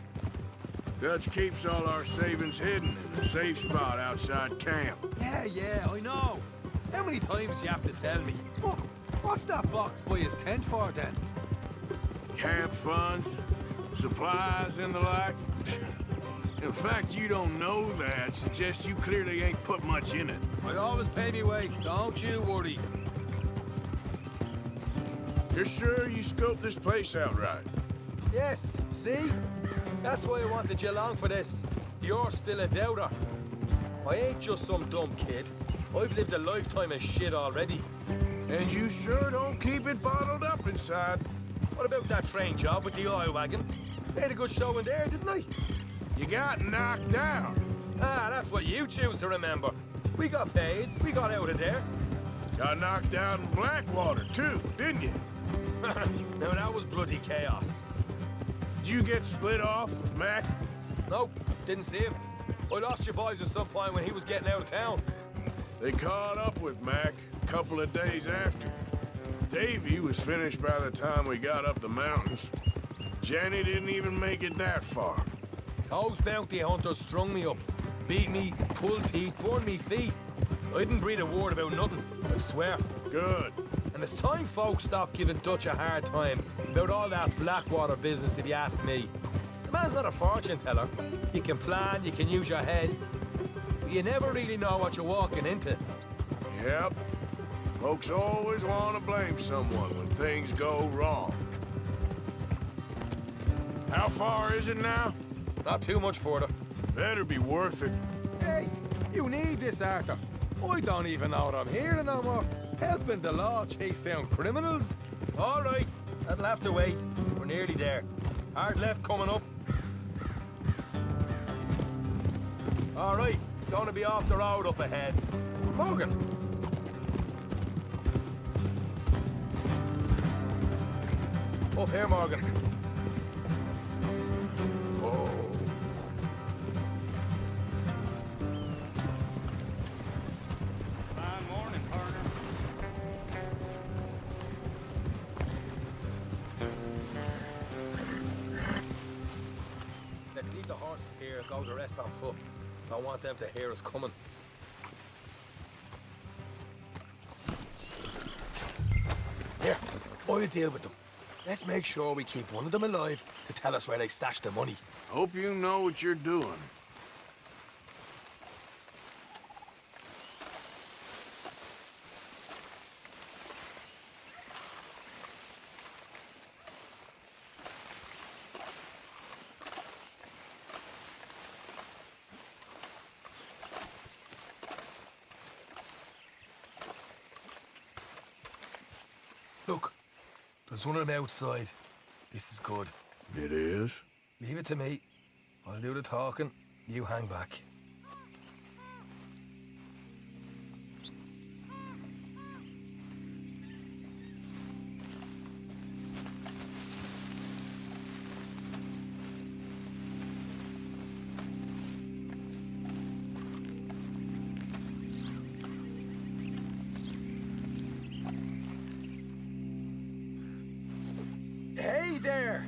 S1: Dutch keeps all our savings hidden in a safe spot outside camp.
S20: Yeah, I know. How many times you have to tell me? What's that box by his tent for, then?
S1: Camp funds. supplies and the like? The fact you don't know that suggests you clearly ain't put much in it.
S20: I always pay me weight, don't you worry.
S1: You're sure you scoped this place out right?
S20: Yes, see? That's why I wanted you along for this. You're still a doubter. I ain't just some dumb kid. I've lived a lifetime of shit already.
S1: And you sure don't keep it bottled up inside.
S20: What about that train job with the oil wagon? Made a good show in there, didn't I?
S1: You got knocked down.
S20: Ah, that's what you choose to remember. We got paid. We got out of there.
S1: Got knocked down in Blackwater, too, didn't you?
S20: Now, that was bloody chaos.
S1: Did you get split off with Mac?
S20: Nope, didn't see him. I lost your boys at some point when he was getting out of town.
S1: They caught up with Mac a couple of days after. Davy was finished by the time we got up the mountains. Jenny didn't even make it that far.
S20: Those bounty hunters strung me up. Beat me, pulled teeth, burned me feet. I didn't breathe a word about nothing, I swear.
S1: Good.
S20: And it's time folks stopped giving Dutch a hard time about all that Blackwater business, if you ask me. The man's not a fortune teller. You can plan, you can use your head, but you never really know what you're walking into.
S1: Yep. Folks always want to blame someone when things go wrong. How far is it now?
S20: Not too much further.
S1: Better be worth it.
S20: Hey, you need this, Arthur. I don't even know what I'm here no more. Helping the law chase down criminals? All right, that'll have to wait. We're nearly there. Hard left coming up. All right, it's going to be off the road up ahead. Morgan. Up here, Morgan. Oh.
S12: Fine morning, partner.
S20: Let's leave the horses here and go the rest on foot. Don't want them to hear us coming. Here, I'll deal with them. Let's make sure we keep one of them alive to tell us where they stashed the money.
S1: Hope you know what you're doing.
S20: Look, there's one of them outside. This is good.
S1: It is?
S20: Leave it to me. I'll do the talking. You hang back. Hey there!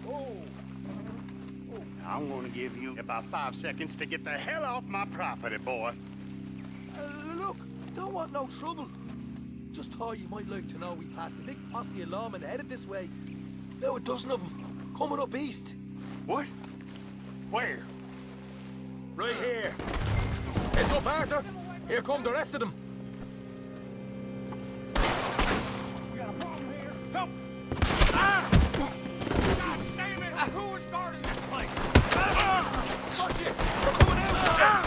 S20: Oh.
S17: I'm gonna give you about 5 seconds to get the hell off my property, boy.
S20: Look, don't want no trouble. Just thought you might like to know we passed a big posse of lawmen headed this way. About a dozen of them, coming up east.
S17: What? Where?
S20: Right here. Heads up, Arthur. Here come the rest of them.
S12: We got a problem here.
S20: Help!
S12: Ah! God damn it! Who is guarding this place?
S20: Watch it! They're coming out!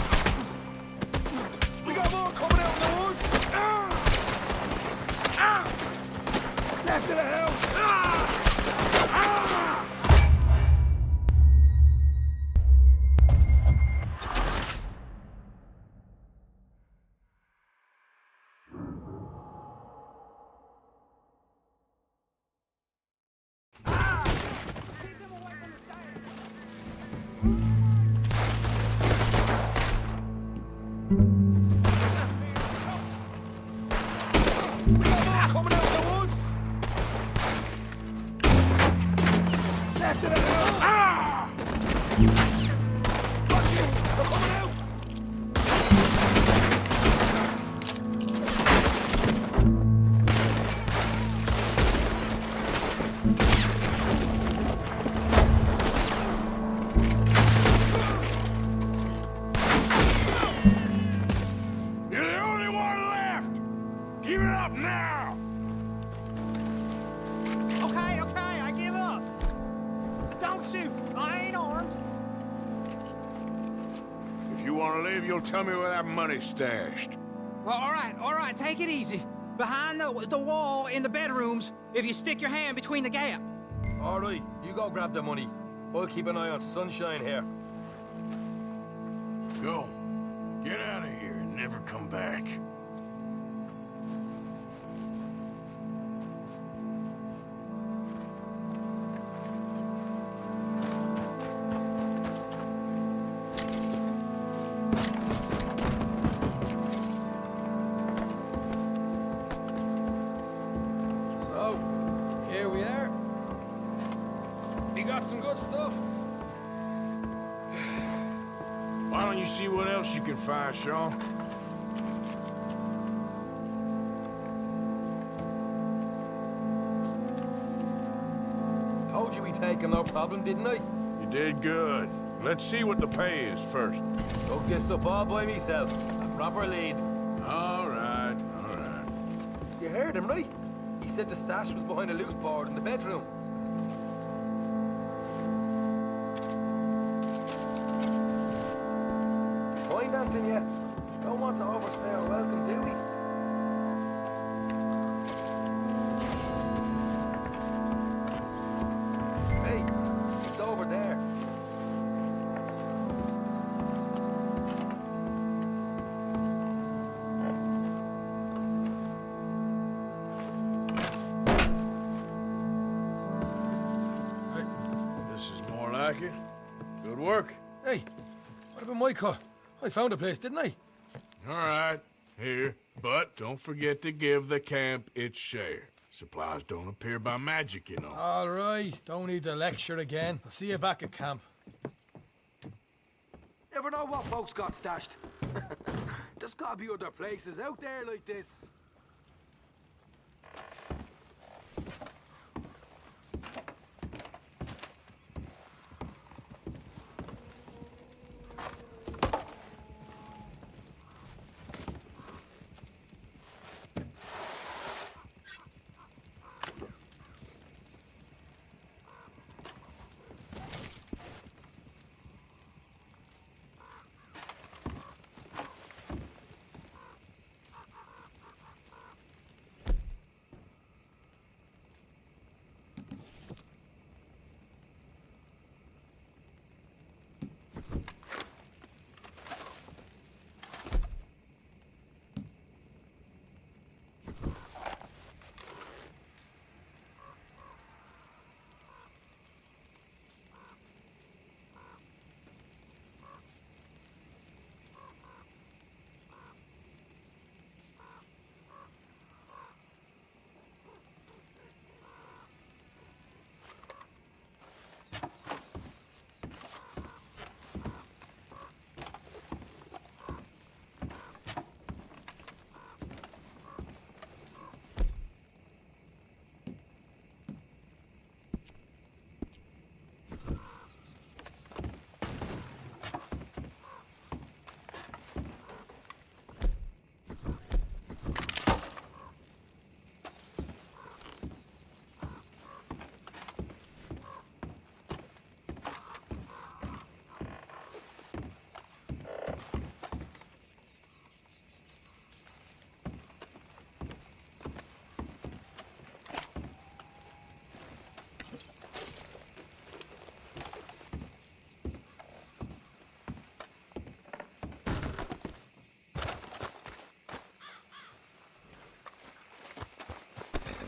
S20: We got more coming out in the woods! Left of the house! We got more coming out in the woods! Left of the house! Watch it! They're coming out!
S1: want to leave, you'll tell me where that money's stashed.
S10: Well, all right, take it easy. Behind the wall in the bedrooms, if you stick your hand between the gap.
S20: All right, you go grab the money. I'll keep an eye on Sunshine here.
S1: Go. Get out of here and never come back.
S20: So, here we are. You got some good stuff.
S1: Why don't you see what else you can find, Sean?
S20: Told you we'd take him, no problem, didn't I?
S1: You did good. Let's see what the pay is first.
S20: Look this up all by myself. A proper lead.
S1: All right, all right.
S20: You heard him, right? He said the stash was behind a loose board in the bedroom. Find anything yet? Don't want to overstay our welcome, do we? Hey, it's over there.
S1: This is more like it. Good work.
S20: Hey, what about my car? I found a place, didn't I?
S1: All right, here. But don't forget to give the camp its share. Supplies don't appear by magic, you know.
S20: All right, don't need to lecture again. I'll see you back at camp. Never know what folks got stashed. There's gotta be other places out there like this.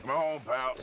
S1: Come on, pal.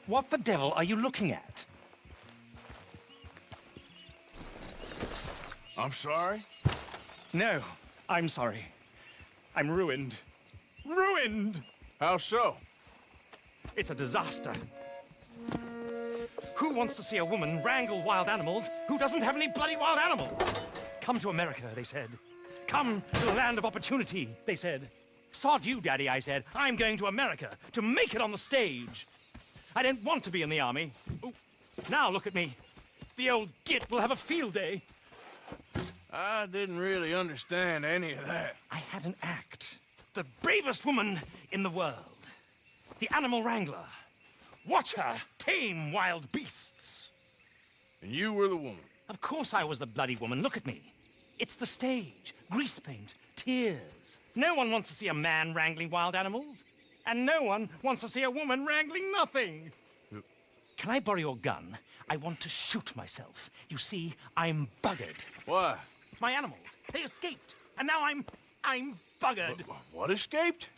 S9: What the devil are you looking at?
S1: I'm sorry?
S9: No, I'm sorry. I'm ruined. Ruined!
S1: How so?
S21: It's a disaster. Who wants to see a woman wrangle wild animals who doesn't have any bloody wild animals? Come to America, they said. Come to the land of opportunity, they said. Sod you, Daddy, I said. I'm going to America to make it on the stage. I didn't want to be in the army. Ooh, now look at me. The old git will have a field day.
S1: I didn't really understand any of that.
S21: I had an act. The bravest woman in the world. The animal wrangler. Watch her tame wild beasts.
S1: And you were the woman?
S21: Of course I was the bloody woman. Look at me. It's the stage. Grease paint. Tears. No one wants to see a man wrangling wild animals. And no one wants to see a woman wrangling nothing. Can I borrow your gun? I want to shoot myself. You see, I'm buggered.
S1: Why?
S21: My animals. They escaped. And now I'm buggered.
S1: What escaped?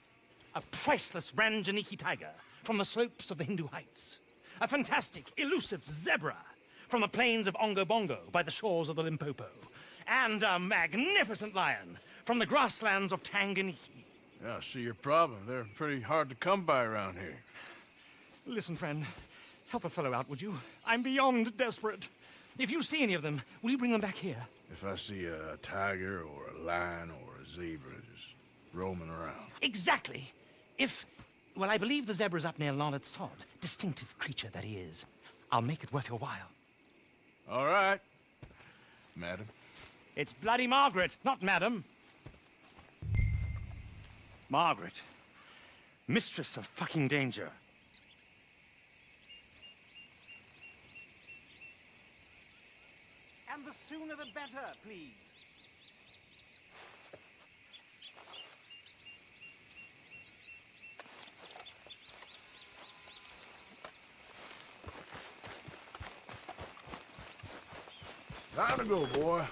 S21: A priceless Ranjaniki tiger from the slopes of the Hindu Heights. A fantastic, elusive zebra from the plains of Ongo Bongo by the shores of the Limpopo. And a magnificent lion from the grasslands of Tanganyika.
S1: Yeah, I see your problem. They're pretty hard to come by around here.
S21: Listen, friend. Help a fellow out, would you? I'm beyond desperate. If you see any of them, will you bring them back here?
S1: If I see a tiger or a lion or a zebra just roaming around.
S21: Exactly. Well, I believe the zebra's up near Larned Sod. Distinctive creature that he is. I'll make it worth your while.
S1: All right, madam.
S21: It's bloody Margaret, not madam. Margaret. Mistress of fucking danger.
S6: And the sooner the better, please.
S1: Time to go, boy.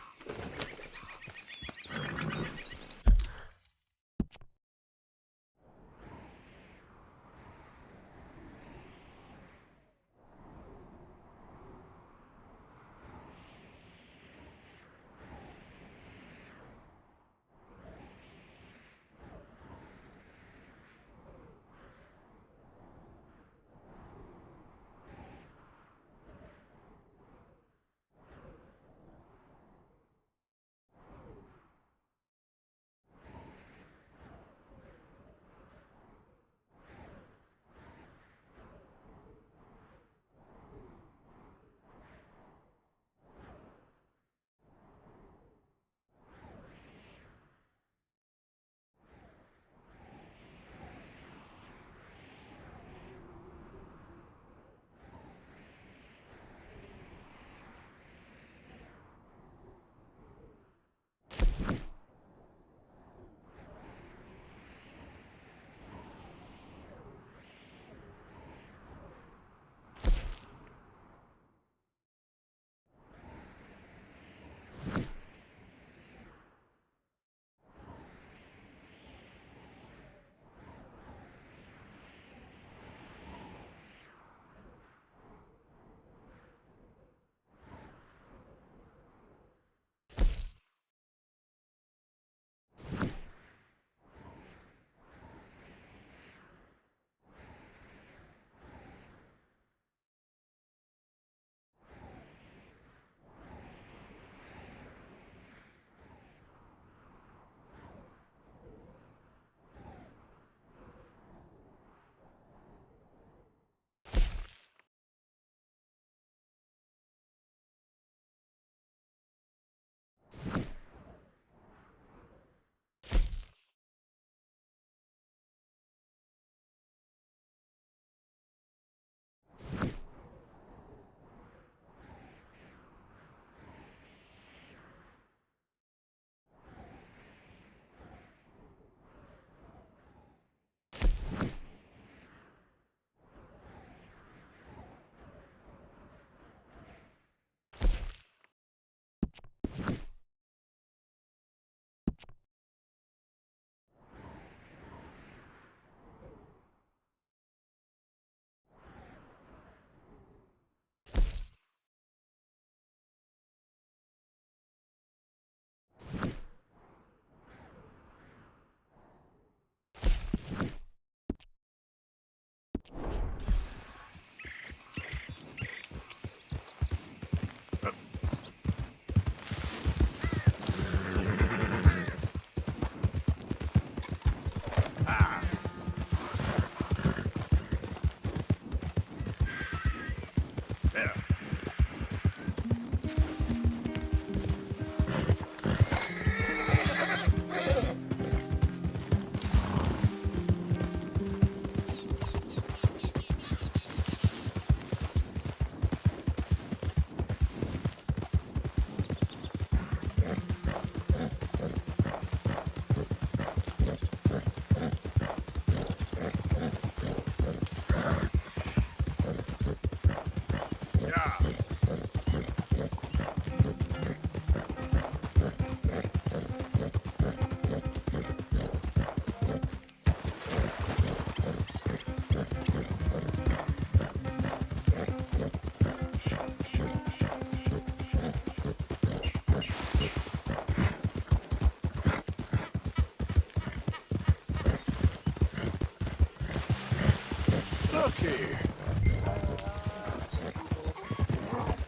S1: look here.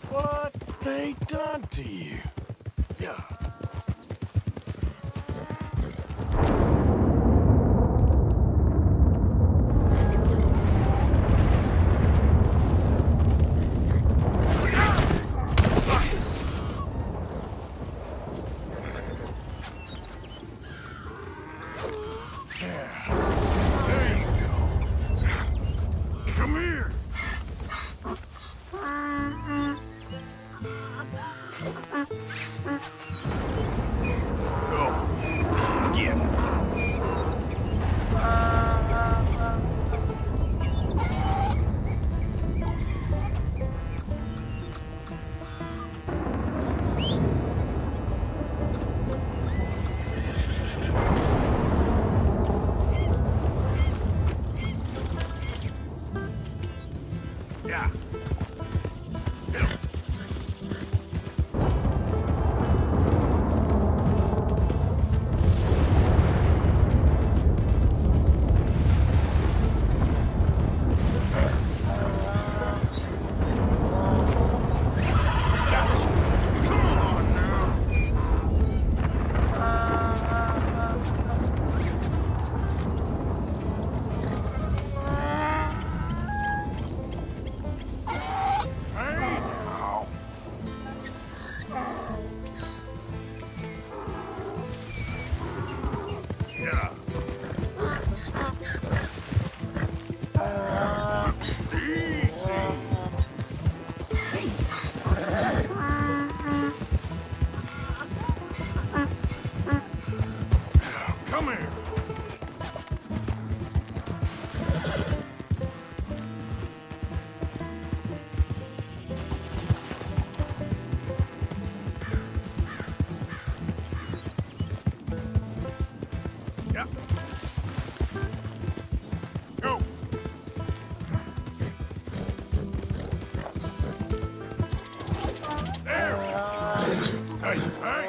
S1: What they done to you? Yeah. Yeah. Come here. Yeah. Go. There. Hey, hey.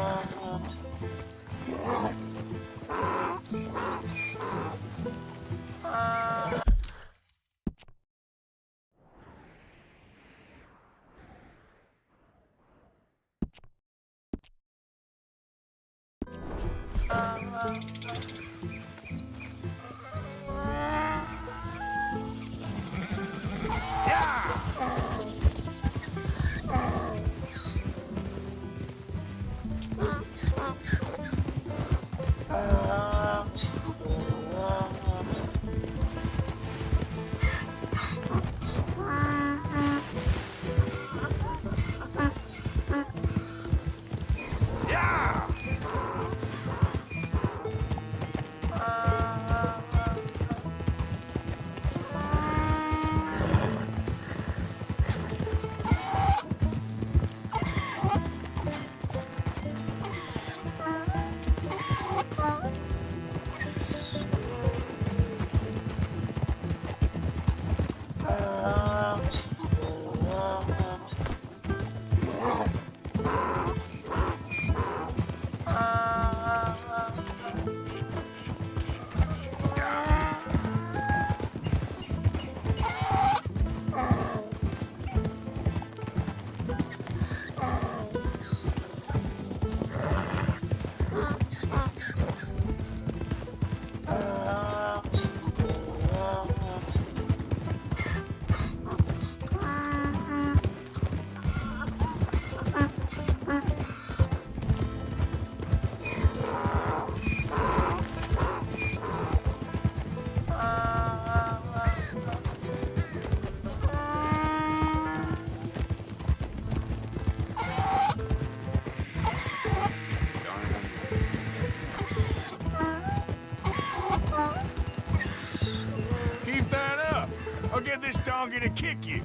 S1: Keep that up. I'll get this donkey to kick you.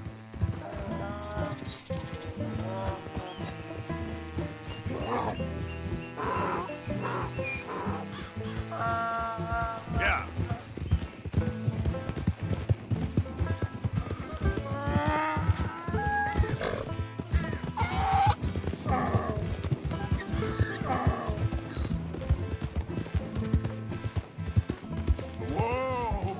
S1: Yeah. Whoa.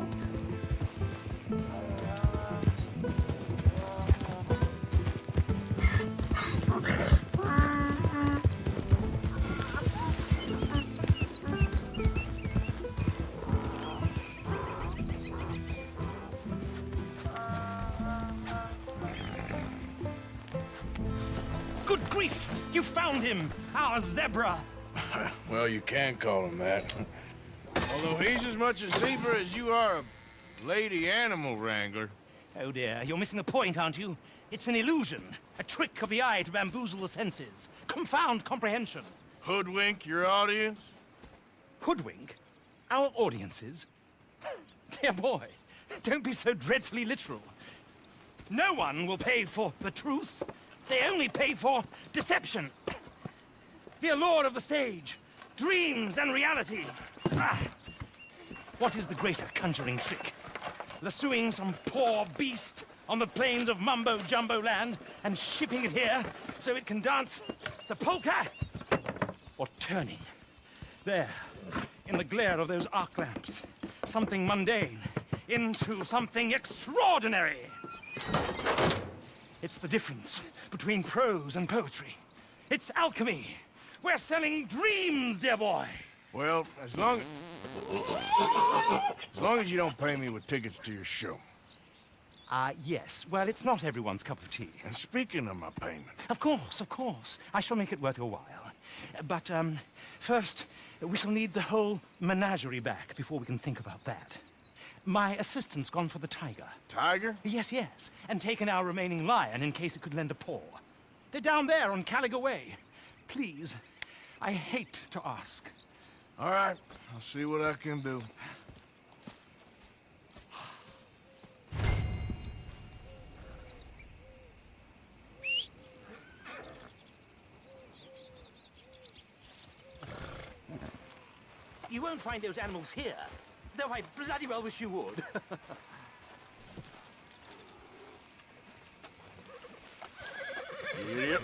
S21: found him, our zebra.
S1: Well, you can call him that. Although he's as much a zebra as you are a lady animal wrangler.
S21: Oh dear, you're missing the point, aren't you? It's an illusion, a trick of the eye to bamboozle the senses, confound comprehension.
S1: Hoodwink your audience?
S21: Hoodwink? Our audiences? Dear boy, don't be so dreadfully literal. No one will pay for the truth. They only pay for deception. The allure of the stage, dreams and reality. Ah. What is the greater conjuring trick? Lassoing some poor beast on the plains of mumbo-jumbo land and shipping it here so it can dance the polka? Or turning, there, in the glare of those arc lamps, something mundane into something extraordinary? It's the difference between prose and poetry. It's alchemy. We're selling dreams, dear boy.
S1: Well, as long as you don't pay me with tickets to your show.
S21: Yes. Well, it's not everyone's cup of tea.
S1: And speaking of my payment...
S21: Of course. I shall make it worth your while. But, first, we shall need the whole menagerie back before we can think about that. My assistant's gone for the tiger.
S1: Tiger?
S21: Yes. And taken our remaining lion in case it could lend a paw. They're down there on Caliga Way. Please, I hate to ask.
S1: All right, I'll see what I can do.
S21: You won't find those animals here, though I bloody well wish you would.
S1: Yep.